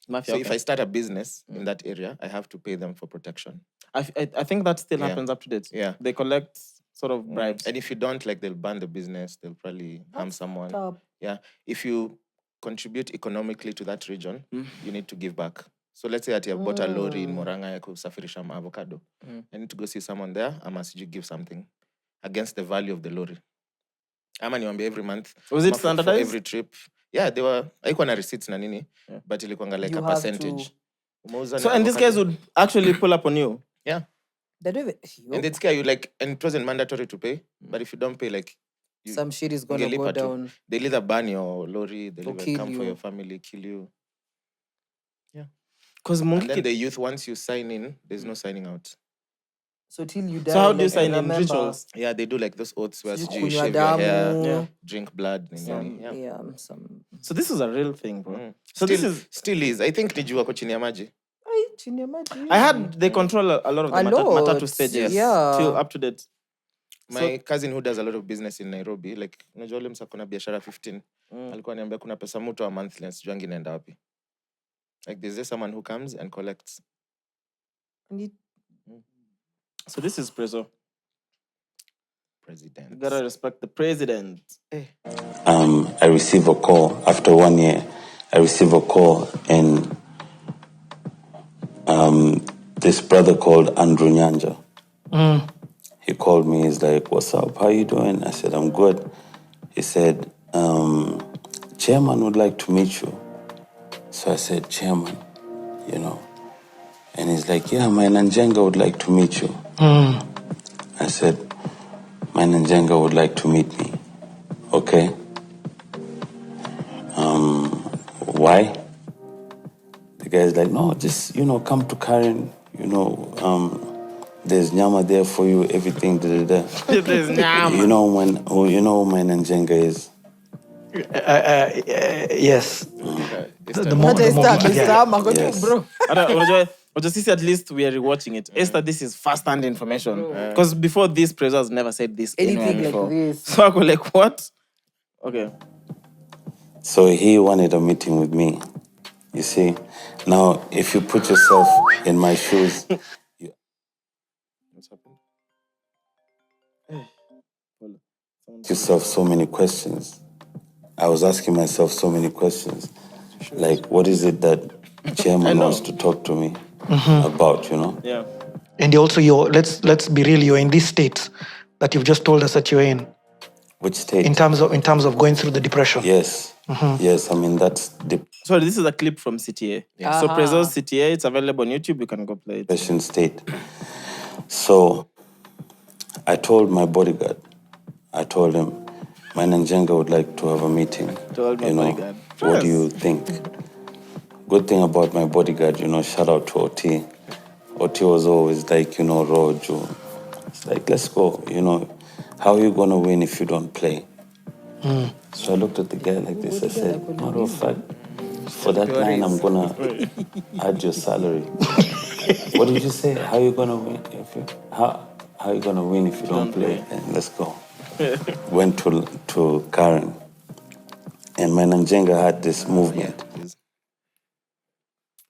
Mafia. So Okay. if I start a business in that area, I have to pay them for protection. I think that still Yeah. happens up to date. Yeah. They collect sort of bribes. And if you don't, like, they'll ban the business. They'll probably harm someone. Stop. Yeah. If you contribute economically to that region, you need to give back. So let's say that you have bought a lorry in Moranga ya kusafirisha avocado. I need to go see someone there. I must you give something against the value of the lorry. Ama niwambia every month. Was it for standardized? every trip. Yeah, they were... Haikuwa na receipts na nini. But ilikuwanga like You a have percentage. Umeuza So ni and these avocado. guys would actually pull up on you. Yeah. They don't even... And they'd scare you, like, and it wasn't mandatory to pay. But if you don't pay, like, Some shit is going to ungelipa go tu. down. They'll either ban your lorry, they'll Or either kill come for you. your family, kill you. Because And then Mungiki... the youth, once you sign in, there's no signing out. So till you die. So how do you like, sign in? remember, Rituals? Yeah, they do like those oaths where sijui you kunywa shave your hair, damu, drink blood. some- Yeah. yeah, some... So this is a real thing, bro. So Still, this is... still is. I think niju wako chini ya maji. Ay, chini ya maji. I heard they control a lot of the A lot, matatu stages. yeah. Till up to date. My cousin who does a lot of business in Nairobi, like, unajua ule msa kuna biashara 15. Alikuwa niambia kuna pesa mtu wa monthly, sijuangi inaenda wapi. Like, there's just someone who comes and collects. So this is Prezzo. President. You gotta respect the president. I receive a call after 1 year. I receive a call, and this brother called Andrew Nyanja. He called me. He's like, "What's up? How you doing?" I said, "I'm good." He said, "Chairman would like to meet you." So I said, "Chairman, you know." And he's like, "Yeah, my Nanjenga would like to meet you." I said, "My Nanjenga would like to meet me." Okay. Why? The guy's like, "No, just, come to Karen, there's nyama there for you, everything. There's nyama. You know who my Njenga is? Yes. The What is that? Mungiki guy. Yes. Bro. Just at least we are rewatching it. Esther, this is first-hand information. Because before this, Prezzo has never said this Anything anywhere like before. this. So I go like, what? Okay. So he wanted a meeting with me. You see? Now, if you put yourself in my shoes, What's happened? yourself so many questions. I was asking myself so many questions. Like, what is it that chairman wants to talk to me about, you know? Yeah. And also, let's be real. You're in these states that you've just told us that you're in. Which state? In terms of going through the depression. Yes. Yes, I mean, that's the Sorry, this is a clip from CTA. So Prezzo's CTA, it's available on YouTube. You can go play it. depression state. So I told my bodyguard, I told him, my Njenga would like to have a meeting. Told my bodyguard. What do you think? Good thing about my bodyguard, shout out to OT. OT was always like, Rojo. It's like, let's go, How are you going to win if you don't play? So I looked at the guy like this. I said, matter of fact, for that line, I'm going to add your salary. What did you say? How are you going to win how are you going to win if you don't play? And let's go. Went to Karen. And my Njenga had this movement.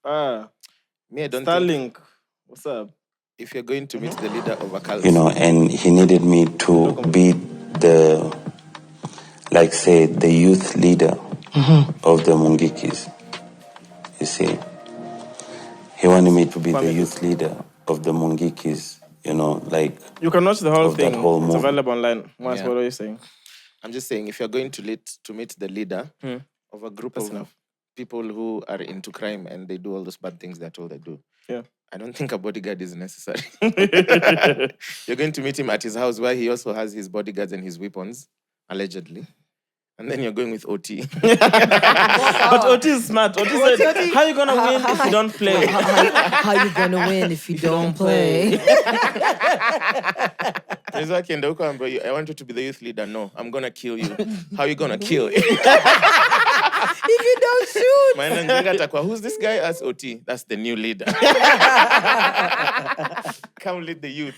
Me, I don't think Starlink, what's up? if you're going to meet the leader of a cult, And he needed me to be the youth leader of the Mungikis. You see, he wanted me to be the youth leader of the Mungikis. You can watch the whole of that thing. whole It's movement. available online. Mwass, Yeah. what are you saying? I'm just saying, if you're going to meet the leader of a group That's of enough. people who are into crime and they do all those bad things they're told they do, Yeah. I don't think a bodyguard is necessary. You're going to meet him at his house where he also has his bodyguards and his weapons, allegedly. And then you're going with OT. But OT is smart. OT said, how are you going to win if you don't play? How you gonna win if you don't play? He's like, I want you to be the youth leader. No, I'm going to kill you. How are you going to kill? If you don't shoot. My Njenga atakwa, who's this guy? As OT. That's the new leader. Come lead the youth.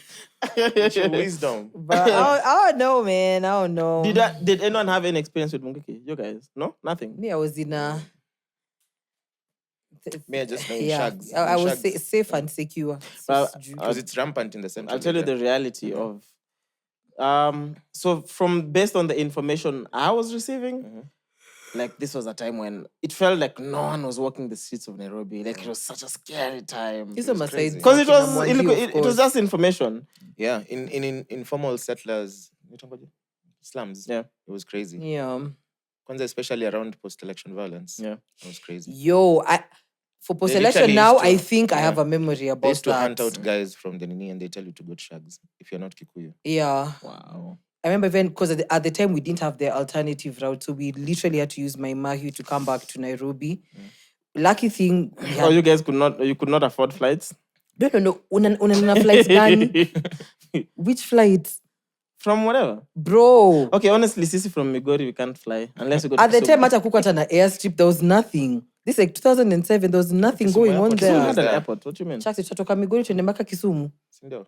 With your wisdom. But I don't know, man. I don't know. Did anyone have any experience with Mungiki? You guys? No? Nothing? Me, I was in a... Me, I just know in Yeah, shags. I In was shags. safe and secure. But Because it's rampant in the central. I'll tell you the reality of... So based on the information I was receiving, like this was a time when it felt like no one was walking the streets of Nairobi. Like it was such a scary time. It's on my side. Because it was Kinamwangi, illegal. of It was course. just information. Yeah, in informal settlers, slums. Yeah. It was crazy. Yeah. Kwanzaa, especially around post-election violence. Yeah. It was crazy. Yo, for They post-election literally now, used to- I think I yeah. have a memory They about used to hunt that. out guys from the Nini and they tell you to go to shags if you're not Kikuyu. Yeah. Wow. I remember even because at the time we didn't have the alternative route, so we literally had to use my Mahi to come back to Nairobi. Lucky thing, we had, Oh, you guys could not afford flights? no, una flights gani? Which flights? From whatever. Bro. Okay, honestly, Sisi from Migori, we can't fly unless you go to At the time, Kisumu. hata kukuwa hata na airstrip, there was nothing. This is like 2007, there was nothing going on airport. Kisumu there. had an there. airport. What do you mean? Chaxy, tutatoka Migori tuende mpaka Kisumu. Sindio?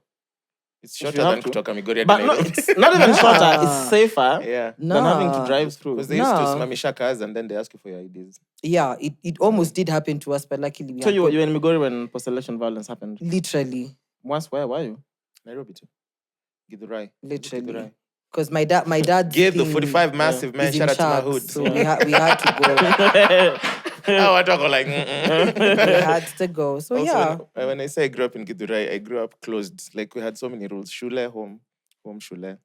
It's If you shorter have than to. kutoka Migori hadi But no, Nairobi. it's not even shorter. It's safer Yeah. than having to drive through. Because they used to No. simamisha cars and then they ask you for your IDs. Yeah, it almost did happen to us, but luckily we So had you good- were in Migori when post-election violence happened? literally. Once, where were you? Nairobi too. Githurai. Literally. Githurai. Because my dad's Give the thing 45 massive, man. is in Shout out to my Sharks, hood. So we had to go. Oh, I talk like, We had to go. So Also, yeah. when I say I grew up in Githurai, I grew up closed. Like we had so many rules. Shule, home, shule.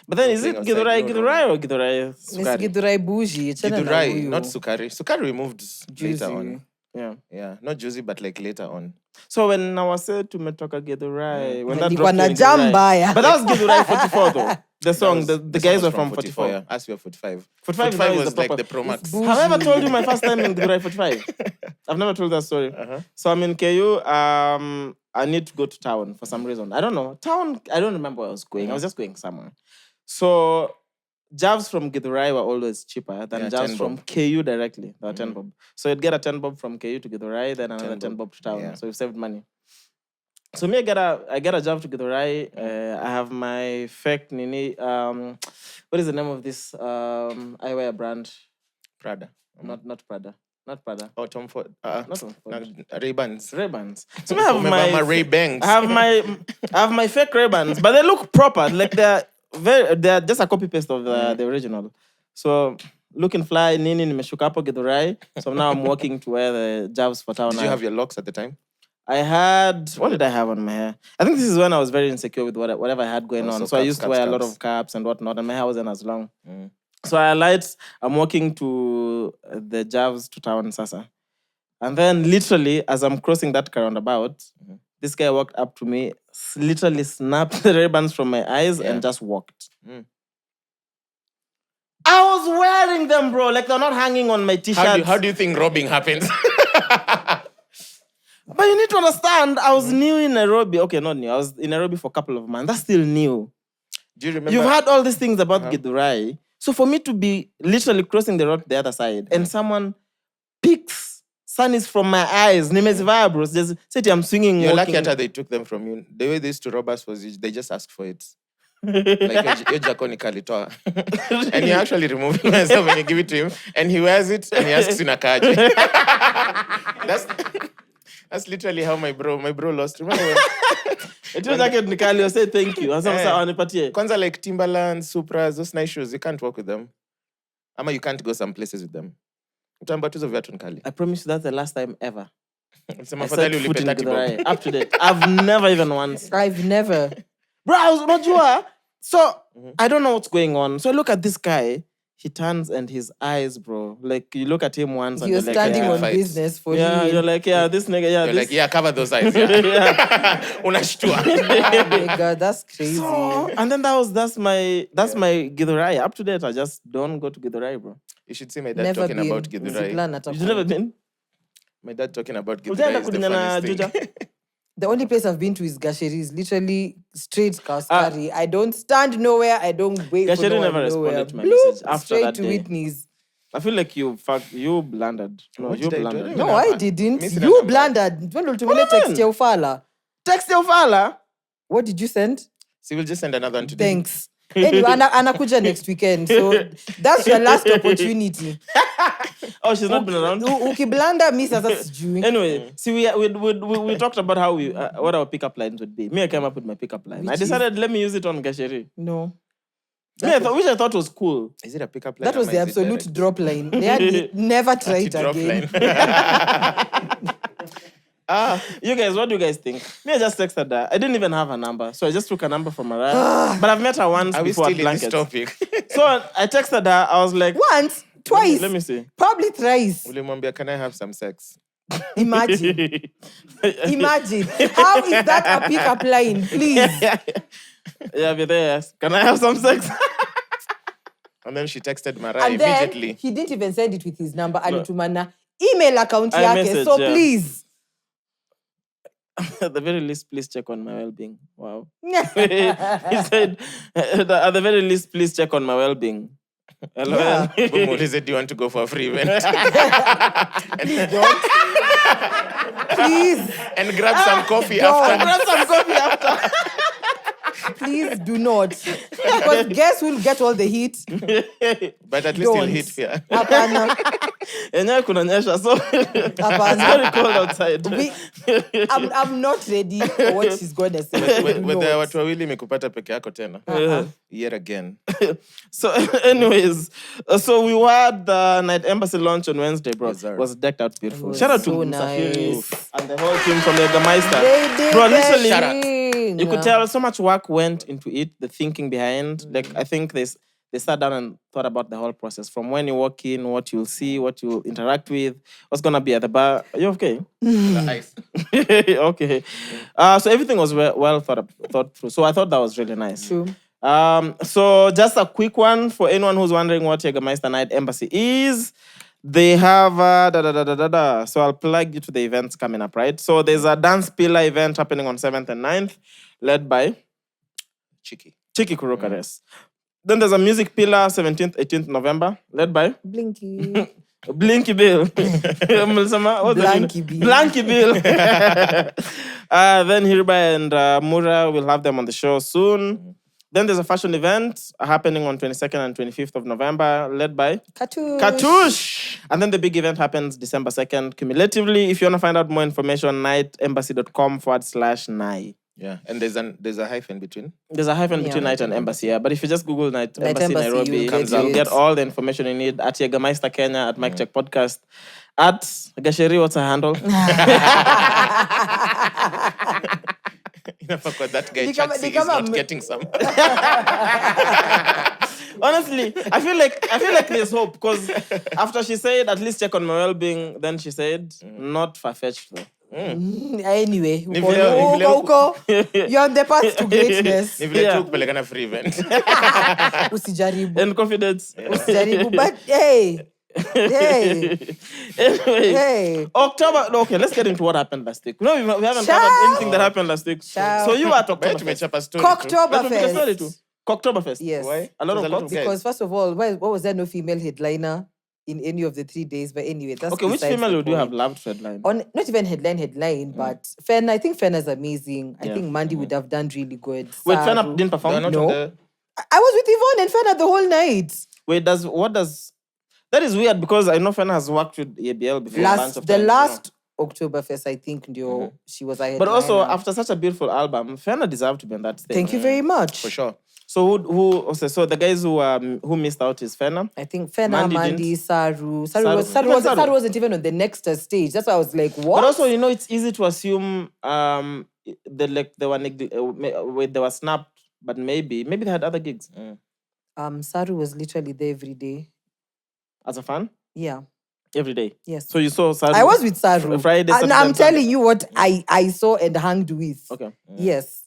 But then No is it playing outside, Githurai, no Githurai or Githurai Miss Sukari? Githurai bougie. achana na Githurai, huyu. not Sukari. Sukari we moved Juicy. later on. Yeah, not juicy, but like later on. So when I was said to Metoka Githurai, when that Nilikuwa dropped na in Githurai- jambaya. But that was Githurai 44 though. The song, the This guys one were was from 44. Yeah. As we were 45. 45 now is was the like proper- the Pro Max. bougie. Have I ever told you my first time in Githurai 45? I've never told that story. So I'm in KU. I need to go to town for some reason. I don't know. Town, I don't remember where I was going. I was just going somewhere. So Javs from Githurai were always cheaper than Yeah, Javs 10 from bob. KU directly. They were 10 bob. So you'd get a 10 bob from KU to Githurai, then another 10 bob to town. Yeah. So you've saved money. So me, I get a Jav to Githurai. I have my fake Nini. What is the name of this eyewear brand? Prada. Not Prada. Not Prada. Oh, Tom Ford. Not Tom Ford. Ray-Bans. Ray-Bans. So I have my Ray-Bangs. I have my fake Ray-Bans, but they look proper. Like they're just a copy paste of the original. So looking fly, Nini nimeshuka hapo Githurai. So now I'm walking to where the Javs for town. Did you have your locks at the time? I had, what did I have on my hair? I think this is when I was very insecure with whatever I had going on. So I used to wear a lot of caps and whatnot, and my hair wasn't as long. So I'm walking to the Javs to town, Sasa. And then literally, as I'm crossing that roundabout, this guy walked up to me, literally snapped the ribbons from my eyes and just walked. I was wearing them, bro. Like they're not hanging on my t-shirt. How do you think robbing happens? But you need to understand, I was new in Nairobi. Okay, not new. I was in Nairobi for a couple of months. That's still new. Do you remember? You've heard all these things about Githurai. So for me to be literally crossing the road to the other side and someone picks sunnies from my eyes, nimezivaya, bro. Just say I'm swinging. You're walking. lucky that they took them from you. The way they used to rob us was they just asked for it. Like your Jaconi Kalitoa. And you're actually removing myself when you give it to him. And he wears it and he asks in a card. That's literally how my bro lost. Remember when? It was like Nikali said thank you. And Kwanza like Timberland, Supras, those nice shoes, you can't walk with them. Ama you can't go some places with them. Utamba tuzo viatu Nikali. I promise you that's the last time ever. I I set foot in ulipe 30 bob. Githurai. Up to date. I've never even once. I've never. Bro, I was not sure. So I don't know what's going on. So I look at this guy. He turns and his eyes, bro. Like you look at him once and You're you're standing like, on fights. business for yeah, real. you're like, yeah, this nigga, yeah, You're this. like, yeah, cover those eyes. Yeah. Unashtua. Oh my God, that's crazy. So, and then that's my Githurai. Up to date, I just don't go to Githurai, bro. You should see my dad Never talking been. about Githurai. Zipline at a You've never point. been? My dad talking about Ujaenda Githurai is the kudinyana funniest thing. Juja? The only place I've been to is Gasheri. Is literally straight Kaskari. I don't stand nowhere. I don't wait for Gasheri no never one nowhere. responded to my Bloop, message after straight that to day. Whitney's. I feel like you blundered. No, What you did I do? blundered. No, I didn't. Missing You a number. blundered. When ultimately What do you text mean? your fala. Text your fella. What did you send? So we'll just send another one today. Thanks. Anyway, anakuja next weekend. So that's your last opportunity. Oh, she's not been around. Ukiblanda mi sasa sijui. Anyway, see, we talked about how what our pickup lines would be. Me, I came up with my pickup line. I Which decided let me use it on Gasheri. No. Which I thought was cool. Is it a pickup line? That was or the is it absolute direct? drop line. They had never try it Drop again. line. You guys, what do you guys think? Me, I just texted her. I didn't even have a number, so I just took a number from Mariah. But I've met her once Are we before still at in this Blankets. topic? So I texted her. I was like, Once, twice, Let me see. probably thrice. Ulimwambia, can I have some sex? Imagine. Imagine. How is that a pickup line? Please. Yeah, be there. Yes. Can I have some sex? And then she texted Mariah And then immediately. he didn't even send it with his number. Alitumana email account yake. iMessage, So yeah. please. At the very least, please check on my well-being. Wow. He said, at the very least, please check on my well-being. Hello. Yeah. Umuulize, do you want to go for a free event? Please. And grab some coffee don't. after. Grab some coffee after. Please do not. Because guess who'll get all the heat? But at least he'll Don't. hit here. Hapana. Enyewe kunanyesha, so it's Hapana. very cold outside. I'm not ready for what she's going to say. Do Whether not. watu wawili imekupata peke yako tena. Yet again. So, anyways, so we had the Night Embassy launch on Wednesday, bro. Yes, sir. Was decked out beautiful. was Shout out to so Msafiri nice. and the whole team from the Gameister. They did Bro, their literally, thing. you could tell so much work went into it, the thinking behind. Like, I think there's they sat down and thought about the whole process. From when you walk in, what you'll see, what you'll interact with, what's going to be at the bar. Are you okay? Nice. Okay. So everything was well thought through. So I thought that was really nice. True. So just a quick one for anyone who's wondering what Jägermeister Night Embassy is. They have So I'll plug you to the events coming up, right? So there's a dance pillar event happening on 7th and 9th, led by Cheeky. Kurokares. Then there's a music pillar 17th, 18th November, led by Blinky. Blinky Bill. Blanky Bill. Blanky Bill. Then Hiriba and Mura will have them on the show soon. Then there's a fashion event happening on 22nd and 25th of November, led by Katush. And then the big event happens December 2nd. Cumulatively, if you want to find out more information, nightembassy.com/NAI. Yeah, and there's a hyphen between. There's a hyphen between Night and Embassy, yeah. But if you just Google Night Embassy Nairobi, you'll get all the information you need at Jägermeister Kenya, at Mic Check Podcast, at Gasheri, what's her handle? Enough about that guy. They Chaxy is come not up- getting some. Honestly, I feel like there's hope because after she said, at least check on my well-being, then she said, not far-fetched though. Anyway, vile- uko. You're on the path to greatness. Ni vile tu kupelekana free event. Usijaribu. And confidence. Usijaribu. But hey. Anyway, October. Okay, let's get into what happened last week. No, we haven't covered anything that happened last week. So you were at Wewe Oktoberfest. tumechapa story tu. Oktoberfest. Oktoberfest. Yes. Why? A lot There's of cocks. guys. Because first of all, what was there no female headliner in any of the 3 days? But anyway, that's Okay, which besides female the would you have point. loved to headline? Not even headline, but Fenna. I think Fenna's amazing. I Yeah. think Mandy would have done really good. Wait, Saru. Fenna didn't They are perform? not No. on the... I was with Yvonne and Fenna the whole night. Wait, that is weird because I know Fenna has worked with ABL before. a bunch of The times, last Oktoberfest, I think, she was a headliner. But also, after such a beautiful album, Fenna deserved to be on that stage. Thank you very much. For sure. So so the guys who missed out is Fenna. I think Fenna, Mandy, Saru. Saru. Saru wasn't even on the next stage. That's why I was like, what? But also, it's easy to assume they were snapped, but maybe they had other gigs. Saru was literally there every day. As a fan, Yeah. every day. Yes. So you saw Saru. I was with Saru. Friday, And Saturday, I'm and Sunday. telling you what I saw and hanged with. Okay. Yes.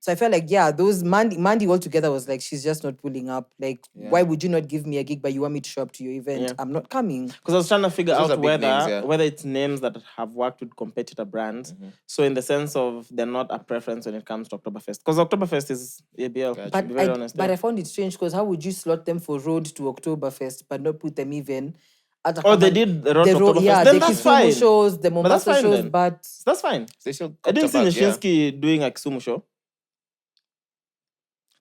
So I felt like, those Mandy altogether was like, she's just not pulling up. Like, why would you not give me a gig, but you want me to show up to your event? Yeah. I'm not coming. Because I was trying to figure Those are out big names, whether it's names that have worked with competitor brands. So in the sense of they're not a preference when it comes to Oktoberfest. Because Oktoberfest is ABL, to be very honest. But I found it strange because how would you slot them for Road to Oktoberfest, but not put them even at Oh, they did the Road to Oktoberfest. Yeah, Then the that's Kisumu fine. shows, the that's Mombasa fine shows, then. but That's fine. They still I didn't see cooked about, Nyashinsky doing a Kisumu show.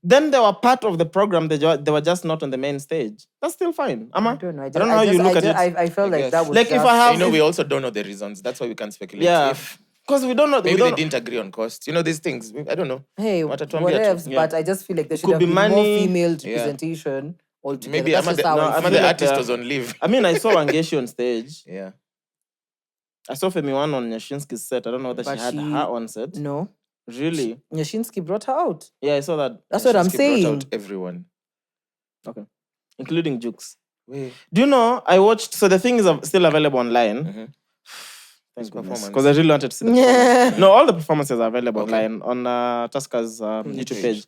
Then they were part of the program. They were just not on the main stage. That's still fine. I don't know. I don't know how you look at it. I felt like guess. that was Like, if just- I have- You know, we also don't know the reasons. That's why we can't speculate. Yeah. If Because we don't know. maybe we they don't, didn't agree on cost. You know, these things. I don't know. Hey, Watatuambia tu. whatevs, Yeah. but I just feel like there should Could have be been more money. female Yeah. representation altogether. Maybe That's I'm just how I I the feel like artist the- was on leave. I mean, I saw Wangeshi on stage. Yeah. I saw Femi One on Nyashinsky's set. I don't know whether But she had she- her on set. No. Really? Nyashinsky brought her out. Yeah, I saw that. That's what I'm Shinsuke brought saying. out everyone. Okay. Including Jukes. Wait. Do you know, I watched, so the thing is still available online. Thank performance. Because I really wanted to see the performance. No, all the performances are available online on Tuska's YouTube page.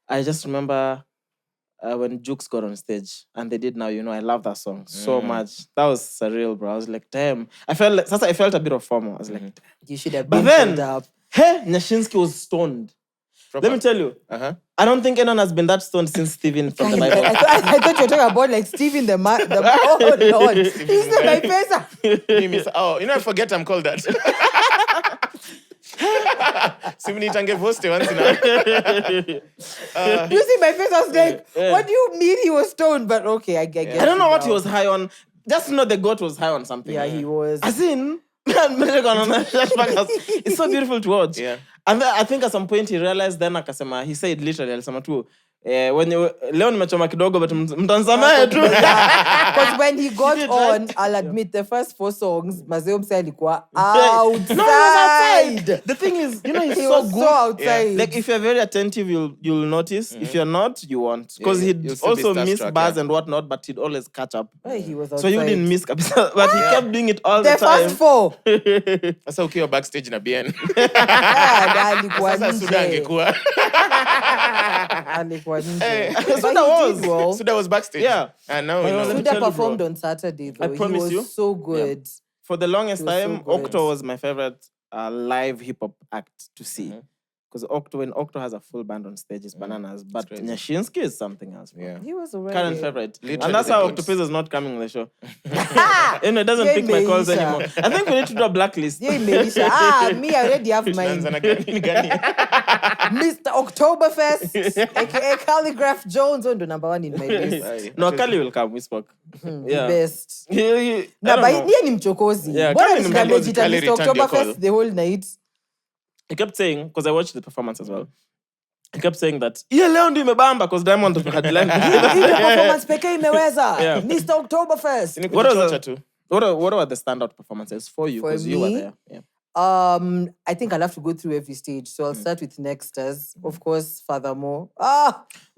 I just remember when Jukes got on stage and they did Now You Know. I love that song so much. That was surreal, bro. I was like, damn. I felt a bit of FOMO. I was like, damn. You should have But been then, pulled up. hey, Nyashinsky was stoned. Let me tell you, I don't think anyone has been that stoned since Stephen from the Bible. I thought you were talking about like Stephen the oh Lord. He's not my face. Oh, you know, I forget I'm called that. Simnitange poste once in a You see my face, I was like, what do you mean he was stoned? But okay, I guess. I don't know what he was high on. Just know the goat was high on something. Yeah, he was. As in, it's so beautiful to watch. Yeah. And then I think at some point he realized then akasema, he said literally, alisema tu, when you leo nimechoma kidogo but mtansamehe tu. Because when he got did, on, right? I'll admit the first 4 songs, Mazeo Mse alikuwa No, he was outside. outside. The thing is, you know, he's He so was good. so outside. Like if you're very attentive, you'll notice. If you're not, you won't. Because Yeah, he'd you'll still be also miss starstruck, bars yeah. and whatnot, but he'd always catch up. Hey, he was So outside. you didn't miss kabisa, but he kept doing it all the the time. first 4. Sasa ukiwa backstage na BN. Alikuwa Sasa Suda nje. angekuwa. Alikuwa nje. But Suda he was. did well. Suda was backstage. Yeah. And now we But he know. was- Suda tell you, performed bro. on Saturday, though. I promise he was you. so good. For the longest He was so time, good. Okto was my favorite live hip hop act to see. Because when Okto has a full band on stage, it's bananas. But crazy. Nyashinsky is something else. Bro. Yeah. He was already. Current favorite. Literally And that's the how goods. Octopus is not coming on the show. It doesn't Yeah, pick my calls Meisha. anymore. I think we need to do a blacklist. Yeah, Melisha. Me, I already have Tunaanza na mine. gani? Mr. Oktoberfest, aka Calligraph Jones, ndo number 1 in my list. No, Kali will come. We spoke. The best. I Na don't by know. niye ni mchokozi. Yeah, Mbona Kali ni nishinda mchokozi. amejita Kali Mr. returned your call. Oktoberfest the whole night? He kept saying, because I watched the performance as well. He kept saying that, yeah, leo ndio imebamba, because Diamond had line. Ile performance pekee imeweza. Yeah. Mr. Oktoberfest. Ni What was kujichocha the- tu. What were the standout performances for you? For Because you were me? there. Yeah. I think I'll have to go through every stage. So I'll start with Nexters. Of course, Furthermore.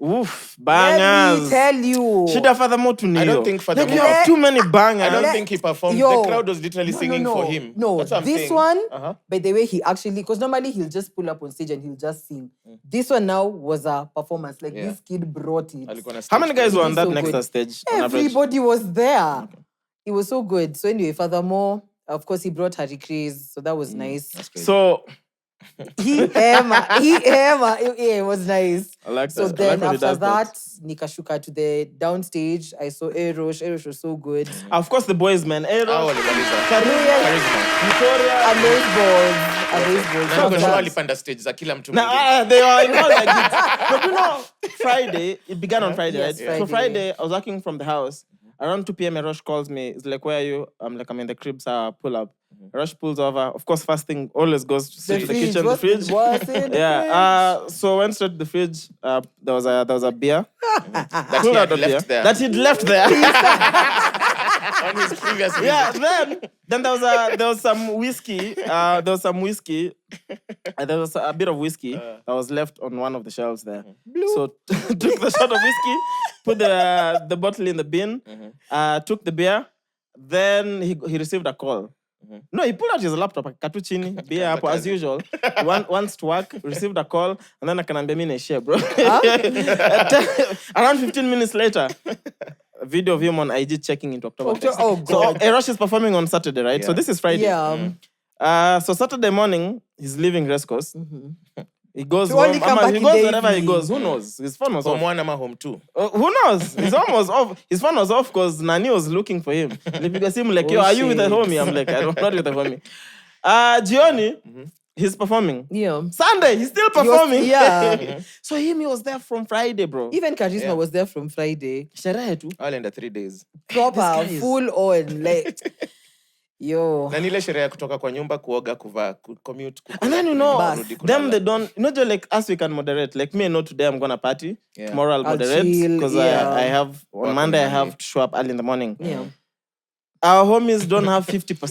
Oof, Let bangers. me tell you. Shida Furthermore to Neo. I don't think Like, Furthermore- you have too many bangers. I don't think he performed. Yo. The crowd was literally singing for him. No, That's what I'm this saying. one, Uh-huh. by the way, he actually, because normally he'll just pull up on stage and he'll just sing. This one now was a performance. Like Yeah. this kid brought it. Alikuwa na How many stage guys were on He's that so next good. stage? On average? Everybody was there. It was so good. So anyway, Furthermore, of course, he brought Harry Craze, so that was nice. So, Yeah, it was nice. I like So that. I then like when he after does that, nikashuka to the downstage. I saw Erosh. Erosh was so good. Of course, the boys, man. Eros, Hao walimaliza. Charisma, Victoria. Amazeballs. Na niko sure walipanda stage za kila mtu mwingine. Nah, they are in all like it. But you know, Friday, it began on Friday, Yes, right? So Friday. Friday, I was working from the house. Around 2 p.m., Erosh calls me. It's like, where are you? I'm like, I'm in the crib, so pull up. Erosh pulls over. Of course, first thing always goes straight to the kitchen, the fridge. What's in the Yeah. So went straight to the fridge. There was a beer. That he Pulled had out a beer. left there. That he'd left there. On his previous visit. Yeah, then there was some whiskey. There was a bit of whiskey that was left on one of the shelves there. So took the shot of whiskey, put the bottle in the bin, took the beer. Then he received a call. No, he pulled out his laptop, katuchini, beer hapo as usual. Wants to work, received a call, and then akanambia mimi naishia, bro. Around 15 minutes later, a video of him on IG checking into Oktoberfest. Oh, God. So Erosh is performing on Saturday, right? So Yeah. this is Friday. Yeah. So Saturday morning, he's leaving Race Course. He goes To home. only come Ama, back he in goes the wherever he evening. goes. Who knows? His phone was Home off. 1 ama home 2. Who knows? He's almost off. His phone was off because Nani was looking for him. Nipiga simu like, yo, are you with the shit. homie? I'm like, I'm not with the homie. Gioni, he's performing. Yeah. Sunday, he's still performing. Yeah. So he was there from Friday, bro. Even Charisma was there from Friday. Sherehe tu. All in the 3 days. Proper, full on. Like, yo. Na nile sherehe ya kutoka kwa nyumba kuoga kuvaa commute. And then you know, kurudi kulala. them they don't, you know, just like us we can moderate. Like me, I know today I'm gonna party. Yeah. Tomorrow I'll moderate chill, because yeah. I have on Work on Monday I Monday. have to show up early in the morning. Yeah. Our homies don't have 50%.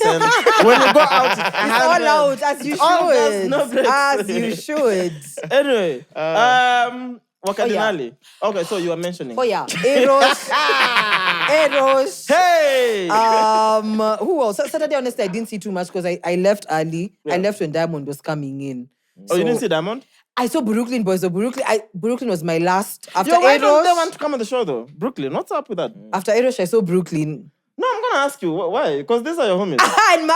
When you go out, It's all out, as you All gas, should. no breaks. As you should. Anyway, Wakadinali. Okay, so you were mentioning. Oh, yeah. Eros. Eros. Hey! Who else? Saturday, honestly, I didn't see too much because I left early. I left when Diamond was coming in. Oh, you didn't see Diamond? I saw Brooklyn Boys. So Brooklyn was my last. After Yo, why don't they Eros, want to come on the show though? Brooklyn, what's up with that? after Eros, I saw Brooklyn. No, I'm gonna ask you why. Because these are your homies. And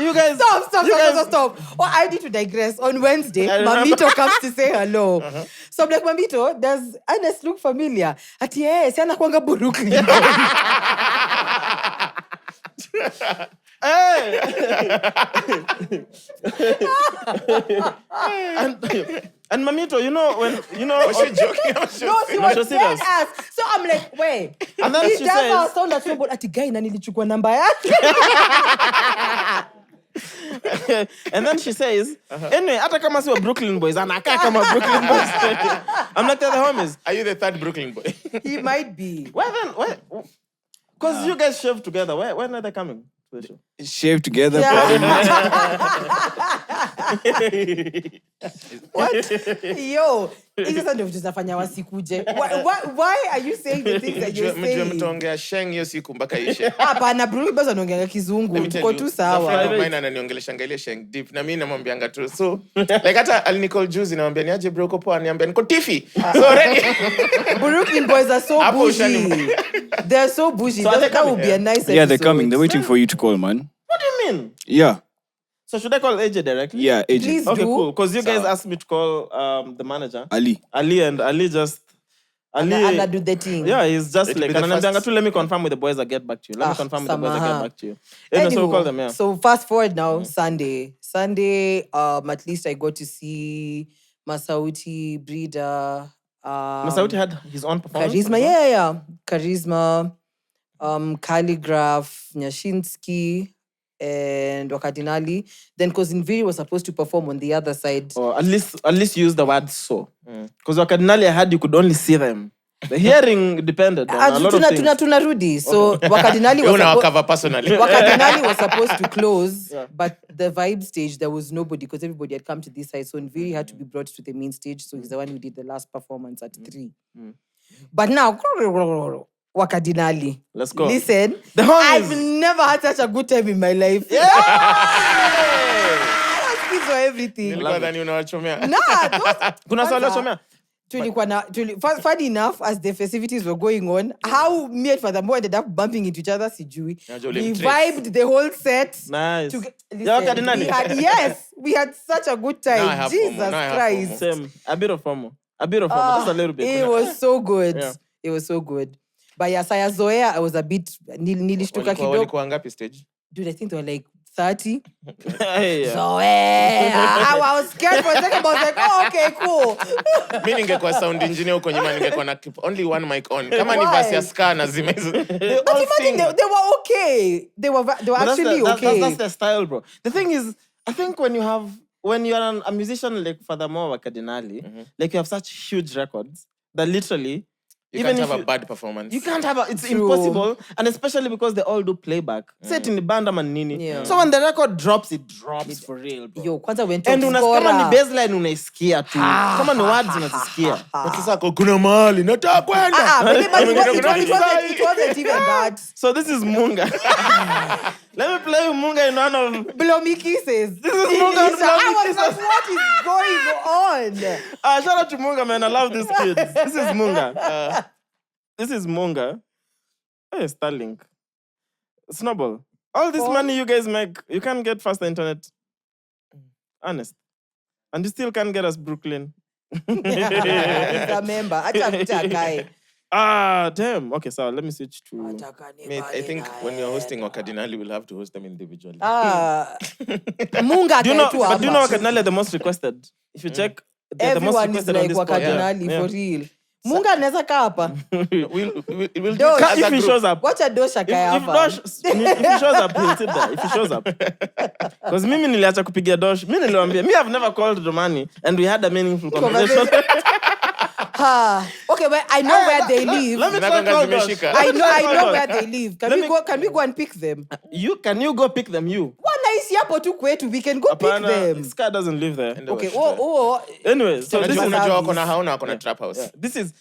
You guys, Stop. Oh, I need to digress. On Wednesday, I remember. Mamito comes to say hello. So I'm like, Mamito, does Ernest look familiar? Ati, yes, yana kwanga Brooklyn. Hey! and Mamito, you know when Was she joking? No, she No, was she was dead serious. ass. So I'm like, wait. And then He she does says- sound like somebody. Ati, guy, na nilichukua namba yake. And then she says, anyway, hata kama si wa Brooklyn boys, anakaa kama Brooklyn boys. I'm like, they're the homies. Are you the third Brooklyn boy? He might be. Why then? Why? Because you guys shave together. When are they coming to the show? Shave together. What? Yo, hizo sasa ndio vitu zinafanya wasikuje. Why are you saying the things that you're Mjue saying? mtaongea sheng hiyo siku mpaka ishe. Hapana, Bruno basi anaongea kizungu. Let me tell Tuko you, tu a friend sawa. of mine ananiongeleshanga ile sheng deep na mimi namwambianga tu. So like hata alinicall juzi namwambia niaje bro uko poa, niambia niko tifi. So already Brooklyn boys are so Hapo bougie. ushani- They're so bougie. So are they That would coming? be a nice episode. Yeah, they're coming. They're waiting for you to call, man. What do you mean? Yeah. So should I call AJ directly? Yeah, AJ. Please Okay, do. cool. Because you guys asked me to call the manager. Ali. And Ali just... Ali... Anna do the thing. Yeah, he's just It will like... be the And first- let me confirm with the boys, I'll get back to you. Let me confirm with the boys, I'll Samaha. get back to you. Anyway, so we'll call them, yeah. So fast forward now, Sunday. At least I got to see Masauti, Brida, Masauti had his own performance? Charisma, yeah. Charisma, Calligraph, Nyashinsky, and Wakadinali. Then because Nviiri was supposed to perform on the other side. Or at least use the word so. Because Wakadinali I had, you could only see them. The hearing depended on a lot of things. Tunarudi. So Wakadinali you was know supposed... cover personally. Wakadinali was supposed to close, but the vibe stage, there was nobody because everybody had come to this side. So Nviiri had to be brought to the main stage. So he's the one who did the last performance at 3. But now, Wakadinali. Let's go. Listen, The homies. I've never had such a good time in my life. Those kids were everything. Nilikuwa dhani unawachomea. Kuna swali wachomea? Funny enough, as the festivities were going on, how me and Furthermore ended up bumping into each other, sijui. We vibed the whole set. Nice. Listen, we had such a good time. Now I have Jesus FOMO. Now I have Christ. Same. A bit of FOMO. Just a little bit. It was so good. Yeah. It was so good. But yeah, Saya Zoea, I was a bit nilishtuka kidogo. Walikuwa ngapi stage? Dude, I think they were like 30. Yeah. Zoea. I was scared for a second, but I was like, oh, okay, cool. Mimi ningekuwa sound engineer huko nyuma ningekuwa na keep only one mic on. Kama ni Why? verse ya ska na zime. But imagine they were okay. They were But actually okay. That's their style, bro. The thing is, I think when you're a musician like Furthermore Wakadinali, like you have such huge records that literally You can't have a bad performance. You can't have it's True. impossible, and especially because they all do playback. Set in the band man nini. Yeah. So when the record drops, it drops for real, bro. Yo, kwanza went And to kama ni baseline unaisikia tu. Kama ni words unazisikia. Sasa kuna mahali nataka kwenda. But it wasn't even that. So this is Munga. Let me play you Munga in one of Blow Me Kisses. This is Munga on Blow Me I was Kisses. like, what is going on? Shout out to Munga, man. I love these kids. This is Munga. This is Munga. Hey, Starlink. Snowball. All this money you guys make, you can't get faster internet. Honest. And you still can't get us Brooklyn. He's a member. Acha mtakae. Damn. Okay, so let me switch to... Mate, I think when you're hosting Wakadinali, we'll have to host them individually. Munga Do you know tu hapa. Wakadinali are the most requested? If you check, they're the most Everyone is requested on like this pod. Wakadinali Yeah. for real. Munga anaweza kaa hapa. We'll Dosh. do it as a If he group. shows up. Wacha Dosha kae If hapa. he shows up, he'll sit there. If he shows up. Because mimi niliacha kupigia Dosh. Mimi niliwaambia. Me, I've never called Romani. And we had a meaningful conversation. Okay, but I know where they live. Let me try Zinakwanga call Dosh. zimeshika. I know where they live. Can we go and pick them? Can you go pick them, you? Wanaishi hapo tu kwetu. We can go pick them. Sky doesn't live there. Okay. Anyway, so this is... Unajua wako na hauna wako na trap house. This is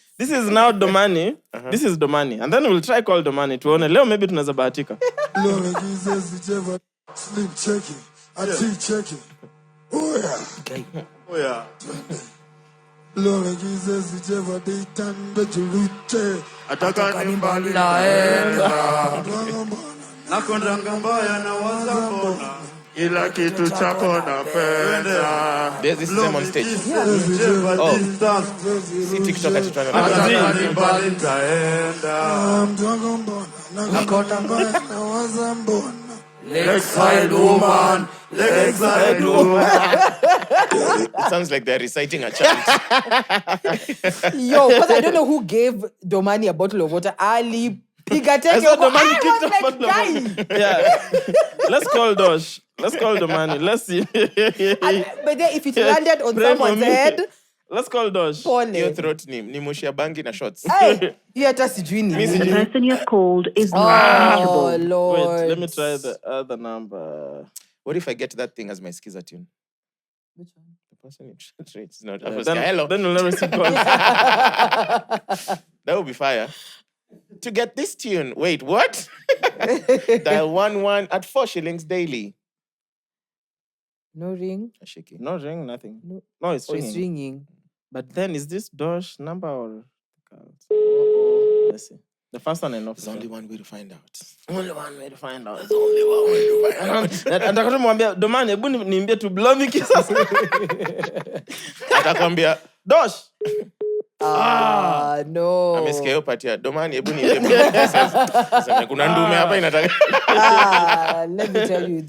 now Domani. This is Domani. And then we'll try call Domani. Tuone leo maybe tunaweza bahatika. Slim checking. I see checking. Oh yeah. Lola Jesus whichever day tan bejulute. Ataka ni mbali naenda. Nakonda mbaya na waza mbona. Ila kitu chako napenda. This is them on stage. Oh. See TikTok at Chitwana. Ataka ni mbali naenda. Nakonda mbaya na waza mbona. Lakeside woman. Lakeside woman. It sounds like they're reciting a chant. Yo, because I don't know who gave Domani a bottle of water. Ali He got taken. I saw the man I kicked was off like, on the guy. Yeah. Let's call Dosh. Let's call the money. Let's see. But then if it landed on Pray for someone's me. head, Let's call Dosh. Your throat ni mushia bangi na shots. hey, you hata sijui ni. The person you have called is not Oh, reachable. Lord. Wait, let me try the other number. What if I get that thing as my skiza tune? Which one? The person you treat is not. Then you'll never see calls. That would be fire. To get this tune, wait, what? Dial 11 at 4 shillings daily. No ring. Ashiki. No ring, nothing. No, it's ringing. it's ringing. But then, is this Dosh number or? Let's see. The first one enough. There's only one way to find out. Only one way to find out. There's only one way to find out. Atakata mwambia domani hebu niambie tu blomi kisasa. Atakwambia Dosh. No. Amesikia hiyo patia. Domani hebu niambie. Sasa kuna ndume hapa inataka. Let me tell you,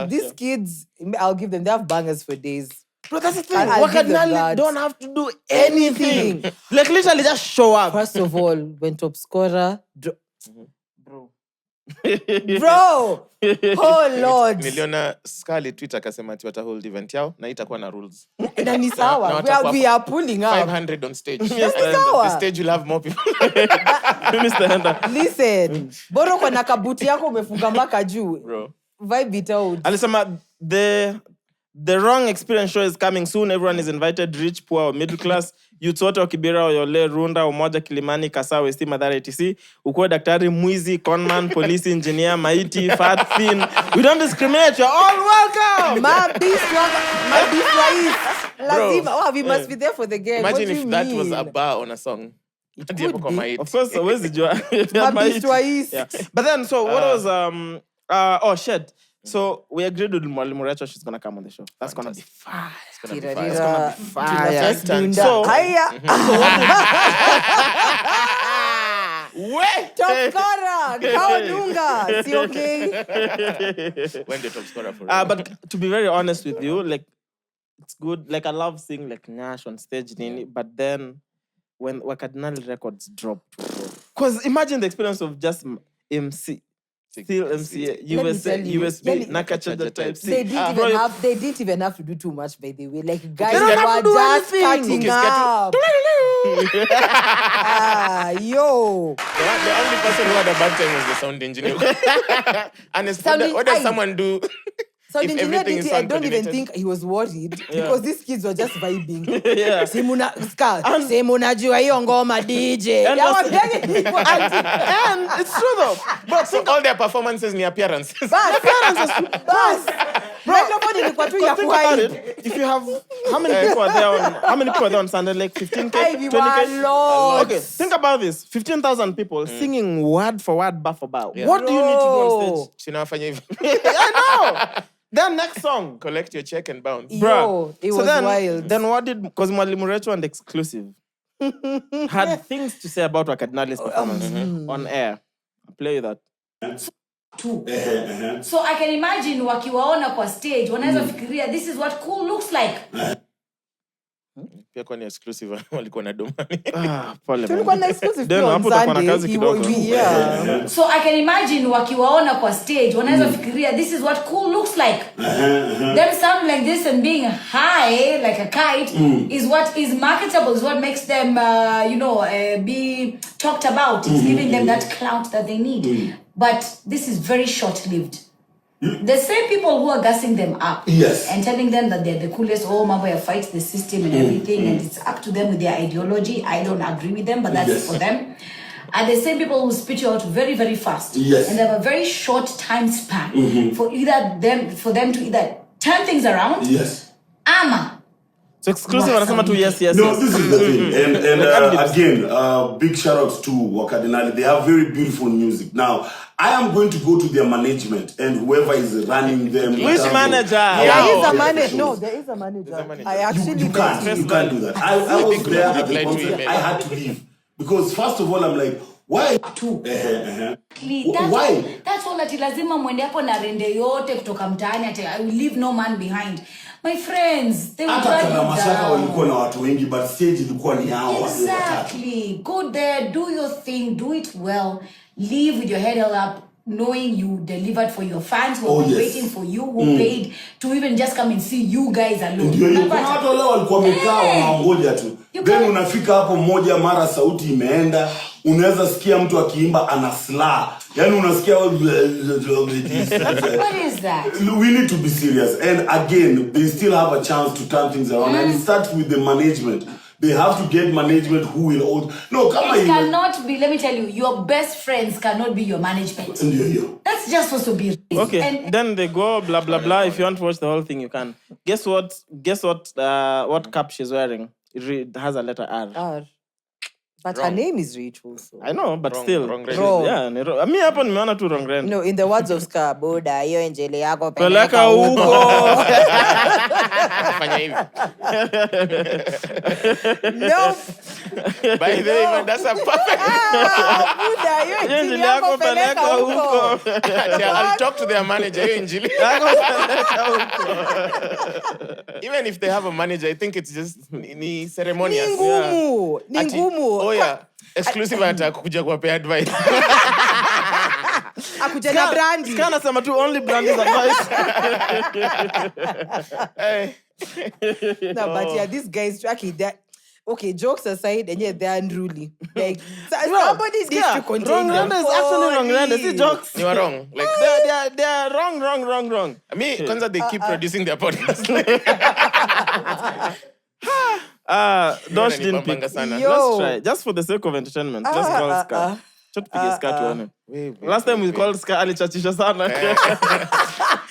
these kids, I'll give them. They have bangers for days. Bro, that's the thing. I'll give them Wakadinali that. don't have to do anything. Like literally just show up. First of all, when top scorer, Bro. bro, oh Lord. Niliona Scully Twitter akasema ati wata hold event yao na itakuwa na rules. Na ni sawa. We are pulling up. 500 on stage. Ni sawa. The stage will have more people. Mr. Henda. Listen, boro kwa nakabuti yako umefunga mpaka juu. Bro. Vibe it out. Alisema the wrong experience show is coming soon. Everyone is invited, rich, poor, or middle class. Youth wote wa Kibera, Oyole, Rwanda, Umoja, Kilimani, Kasa, Westi, Mathare, etc. Ukuwe daktari, mwizi, conman, police, engineer, maiti, fat, thin. We don't discriminate. You're all welcome. Lazima. We must be there for the game. Imagine if that was a bar on a song. It could be. Of course, always the joy. Yeah. But then, so what was shit. So we agreed with Mwalimu Recho, she's gonna come on the show. That's gonna be fire. It's gonna be fire. It's gonna be fire. So, wait. Top scorer, Kaonunga. See, okay? When the top scorer for real. But to be very honest with you, like it's good. Like I love seeing like Nash on stage, but then when Wakadinali records dropped, because imagine the experience of just MC. Still MC, USB, Nakachaja type C. They didn't even have to do too much, by the way. Like guys They don't were have to do just anything. cutting up. Yo. The only person who had a bad time was the sound engineer. And what does someone do? Sound if engineer, everything is I don't even coordinated? think he was worried because these kids were just vibing. Yeah. Simuna jua hiyo ngoma DJ. And it's true though. But so all their performances ni appearances. Bas. Microphone ilikuwa tu ya Think about kuhype. it. If you have how many people are there on Sunday? Like 15K, 20K. Okay, think about this: 15,000 people singing word for word, bar for bar. Yeah. What do you need to do on stage? Sinafanya hivi. I know. Then next song, Collect your check and bounce. Yo, it was wild. Then what did? Because Mwalimu Recho and Exclusive had things to say about Wakadinali's performance on air. I'll play you that. So I can imagine wakiwaona kwa stage wanaweza fikiria this is what cool looks like. Pia kwa ni exclusive walikuwa na domani. Pole. Tulikuwa na exclusive Then pia on hapo utakuwa na Sunday. kazi kidogo. Yeah. So I can imagine wakiwaona kwa stage wanaweza fikiria this is what cool looks like. Them sound like this and being high like a kite is what is marketable, is what makes them be talked about. It's giving them that clout that they need. But this is very short-lived. The same people who are gassing them up and telling them that they're the coolest, mambo, fight the system and everything, and it's up to them with their ideology. I don't agree with them, but that's for them. And the same people who spit you out very, very fast. Yes. And they have a very short time span for them to either turn things around. Yes. Ama. So Exclusive wanasema tu yes. No, this is the thing. And again, big shout outs to Wakadinali. They have very beautiful music. Now, I am going to go to their management and whoever is running them. Which manager? There is a manager. No, there is a manager. I actually you can't do that. I was there at the concert. I had to leave. Because first of all, I'm like, why? Why? That's all that lazima mwende hapo na rende yote kutoka mtaani ati I will leave no man behind. My friends, they will drag you Masaka walikuwa down. na watu wengi, but stage ilikuwa ni hao. Exactly. Go there, do your thing, do it well. leave with your head held up, knowing you delivered for your fans who are waiting for you, who paid to even just come and see you guys alone. Kuna watu wale walikuwa wamekaa wanaongoja tu. Then unafika hapo mmoja mara sauti imeenda, unaweza sikia mtu akiimba ana slur. Yaani unasikia what is that? We need to be serious. And again, they still have a chance to turn things around. And it starts with the management. They have to get management who will hold. No, come on. It cannot be, let me tell you, your best friends cannot be your management. That's just supposed to be. Okay, and then they go blah blah blah. If you want to watch the whole thing, you can. Guess what? What cap she's wearing? It has a letter R. R. But her name is Rachel. So. I know, but still. Wrong. Yeah, me hapo nimeona tu wrong rent. No, in the words of Ska, Boda, hiyo injili yako peleka huko. Fanya hivi. No. By the way, man, that's a perfect. Buda, hiyo injili yako peleka huko. I'll talk to their manager. Hiyo injili. Even if they have a manager, I think it's just ni ceremonious. Ni ngumu. Oh yeah. Exclusive atakuja kuwapea advice. Akuja na brandi. Skana sema tu only brand is advice. No, but yeah, these guys, okay, jokes aside, and yet they're unruly. Like, somebody needs to contain wrong them. Rwanda is actually wrong Rwanda. See jokes. You are wrong. Like they are wrong. I mean, kwanza they keep producing their podcast. Dosh didn't pick. Let's try. Just for the sake of entertainment. Let's call Ska. Tupige Ska tuone. Last time we called Ska alichachisha sana.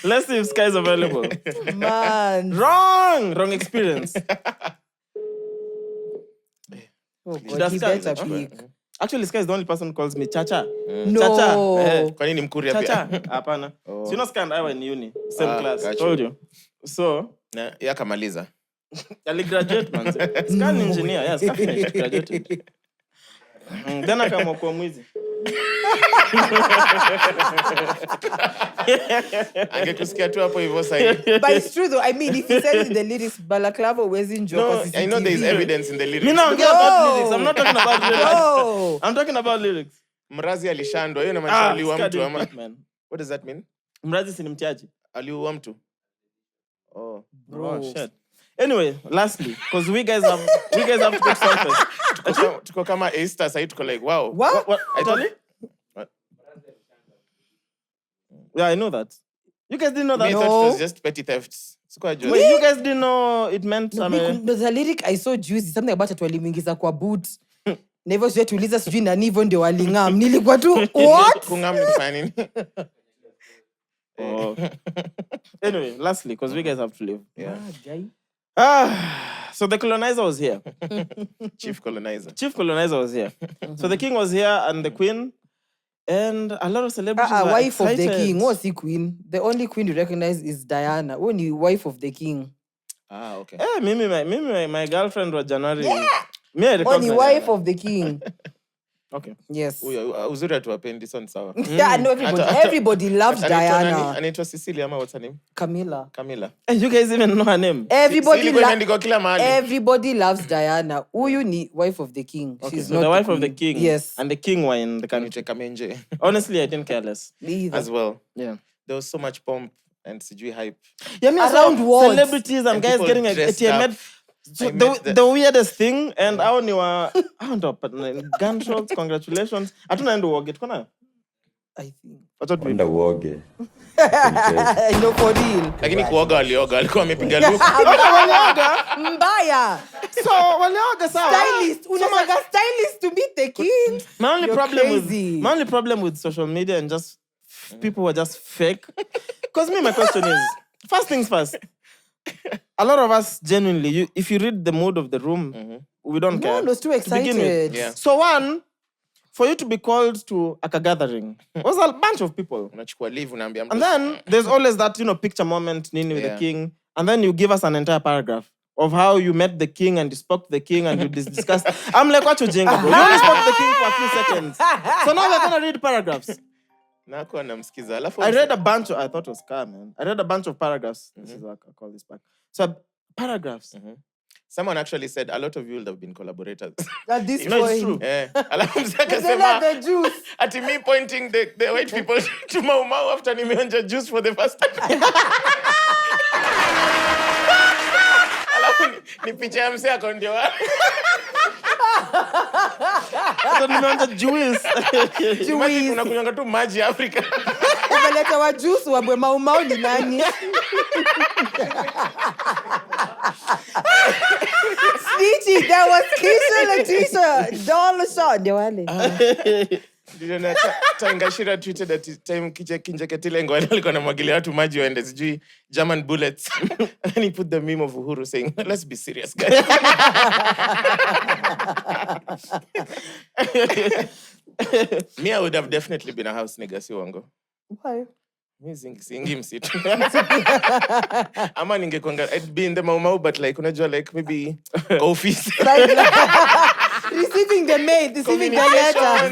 Let's see if Ska is available. Man. Wrong experience. Oh God, he better pick. Actually, Ska is the only person who calls me Chacha. No. Chacha. Kwa nini mkuria pia? Chacha. Hapana. So you know Ska and I were in uni. Same class. Told you. So. Yakamaliza. Ali graduate, man. Ska ni engineer. Yeah, Ska finished. Graduated. Then akaamua kuwa mwizi. Angekusikia tu hapo hivyo sasa. But it's true though. I mean, if you said in the lyrics, Balaclava was in joke. No, I know there is evidence in the lyrics. Me now about lyrics. I'm not talking about lyrics. No. I'm talking about lyrics. Mrazi alishandwa. Hiyo inamaanisha aliua mtu ama. What does that mean? Mrazi si ni mtiaji. Aliua mtu. Oh, bro. Shit. Anyway, lastly, because we guys have to put something. Tuko kama A-star, so tuko like, wow. What? I told you? What? Yeah, I know that. You guys didn't know that? I thought it was just petty thefts. Wait, you guys didn't know it meant There's a lyric I saw juicy, something about atu walimingiza kwa boot. Na hivyo sijui tuuliza sijui nani hivyo ndio walingam. Nilikuwa tu, what? Kungam ni kufanya nini? Oh. Anyway, lastly, because we guys have to leave. Yeah. So the colonizer was here. Chief colonizer was here. So the king was here and the queen and a lot of celebrities were wife excited. of the king. What's the queen? The only queen you recognize is Diana. Only wife of the king. Okay. My girlfriend was January. Yeah. Me, I only wife of the king. Okay. Yes. Uzuri atuwapendi son sawa. Yeah, no, everybody loves Diana. Anaitwa Cecilia ama what's her name? Camilla. And you guys even know her name? Everybody loves Diana. Huyu ni wife of the king. Okay, she's so not the wife of the king. Yes. And the king were in the country. Kamenje. Honestly, I didn't care less. Either. As well. Yeah. There was so much pomp and sijui hype. Yeah, me around what? Celebrities and guys getting a TMF. So the weirdest thing, and I don't know, but gunshots, congratulations. I don't know what get kona. I think. Wanda uoge. No, for real. Lakini kuoga alikuwa amepiga look. Walioga mbaya. So walioga sawa. Stylist, unasaga stylist to meet the king. My only problem with social media and just people who are just fake. Because my question is, first things first. A lot of us genuinely, if you read the mood of the room, we don't care. No, it's too excited. Yeah. So one, for you to be called to a gathering, was a bunch of people. Unachukua leave unaambia mtu. And then there's always that, picture moment nini with the king. And then you give us an entire paragraph of how you met the king and you spoke to the king and you discussed. I'm like, what you jingle, bro? You only spoke to the king for a few seconds. So now we're going to read paragraphs. I read a bunch of, I thought it was car, man. I read a bunch of paragraphs. This is what I call this back. So paragraphs. Someone actually said a lot of you would have been collaborators. At this You know, it's point. true. Alafu mzee They akasema, like the juice. ati me pointing the white people to Mau Mau after nimeonja juice for the first time. Alafu ni picha ya mzee ako ndio wa. Hata nimeonja juice. Imagine unakunywanga tu maji ya Afrika. Umeleta wa juice wabwe Mau Mau ni nani? Snitchy, that was Keisha Letitia. Dollar shot, ndio wale. Ndio na Tangashira tweeted at time Kinjeketile ngo alikuwa anamwagilia watu maji waende sijui German bullets. And he put the meme of Uhuru saying, let's be serious, guys. Me, I would have definitely been a house nigga, si wango. Why? Mi singi msitu. Ama ningekwanga, I'd be in the Mau Mau, but like, unajua like maybe office. Receiving the mail, receiving the letter.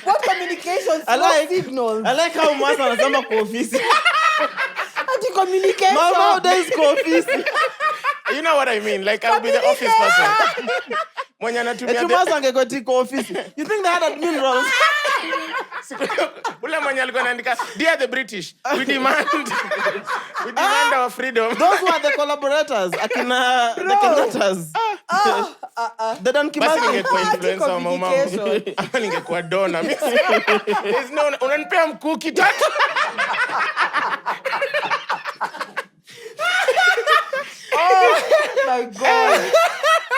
What communications? I like signals. I like how Mwass anasema kwa ofisi. Ati communication. Mau Mau days kwa ofisi. You know what I mean? Like, I'll be the office person. Mwenye anatumia Mwass angekoti kwa ofisi. You think they had admin roles? Ule mwenye alikuwa anaandika, dear the British, we demand our freedom. Those were the collaborators. Akina the Kenyatas. They don't keep Basi us. ningekuwa influencer wa Mau Mau. Ama ningekuwa dona. There's no, unanipea mkuki tatu. Oh my God.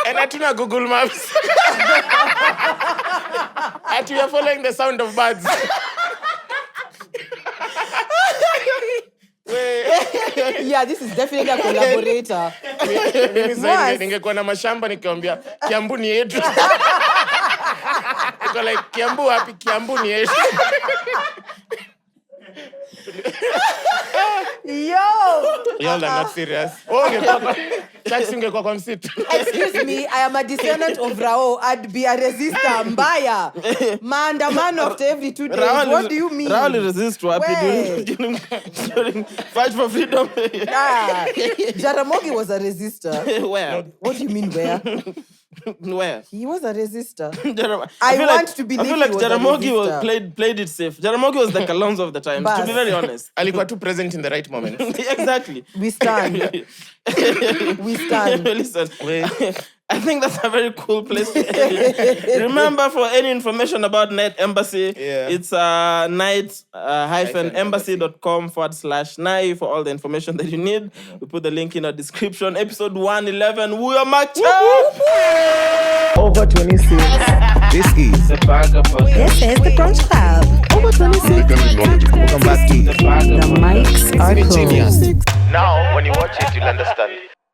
And hatuna Google Maps. And we are following the sound of birds. Yeah, this is definitely a collaborator. Mimi sasa ningekuwa na mashamba nikiambia Kiambu ni yetu. Niko like Kiambu wapi? Kiambu ni yetu. Y'all are not serious. Oh, Chaxy ungekuwa kwa msitu. Excuse me, I am a descendant of Rao. I'd be a resistor mbaya. Maandamano after every 2 days. What do you mean? Rao resist wapi during fight for freedom. Jaramogi was a resistor. Where? What do you mean where? Where? He was a resistor. I want to believe I feel like he was a Jaramogi resistor. played it safe. Jaramogi was the Kalonzo of the time, to be very honest. Alikuwa too present in the right moment. Exactly. We stand. We stand. Listen, I think that's a very cool place to end it. Remember, for any information about Night Embassy, it's night-embassy.com/Nai for all the information that you need. We put the link in our description. Episode 111. We are Macha. Over 26. This is the Barber Podcast. This is the Brunch Club. Over 26. Welcome back to The mics are closed. Now, when you watch it, you'll understand.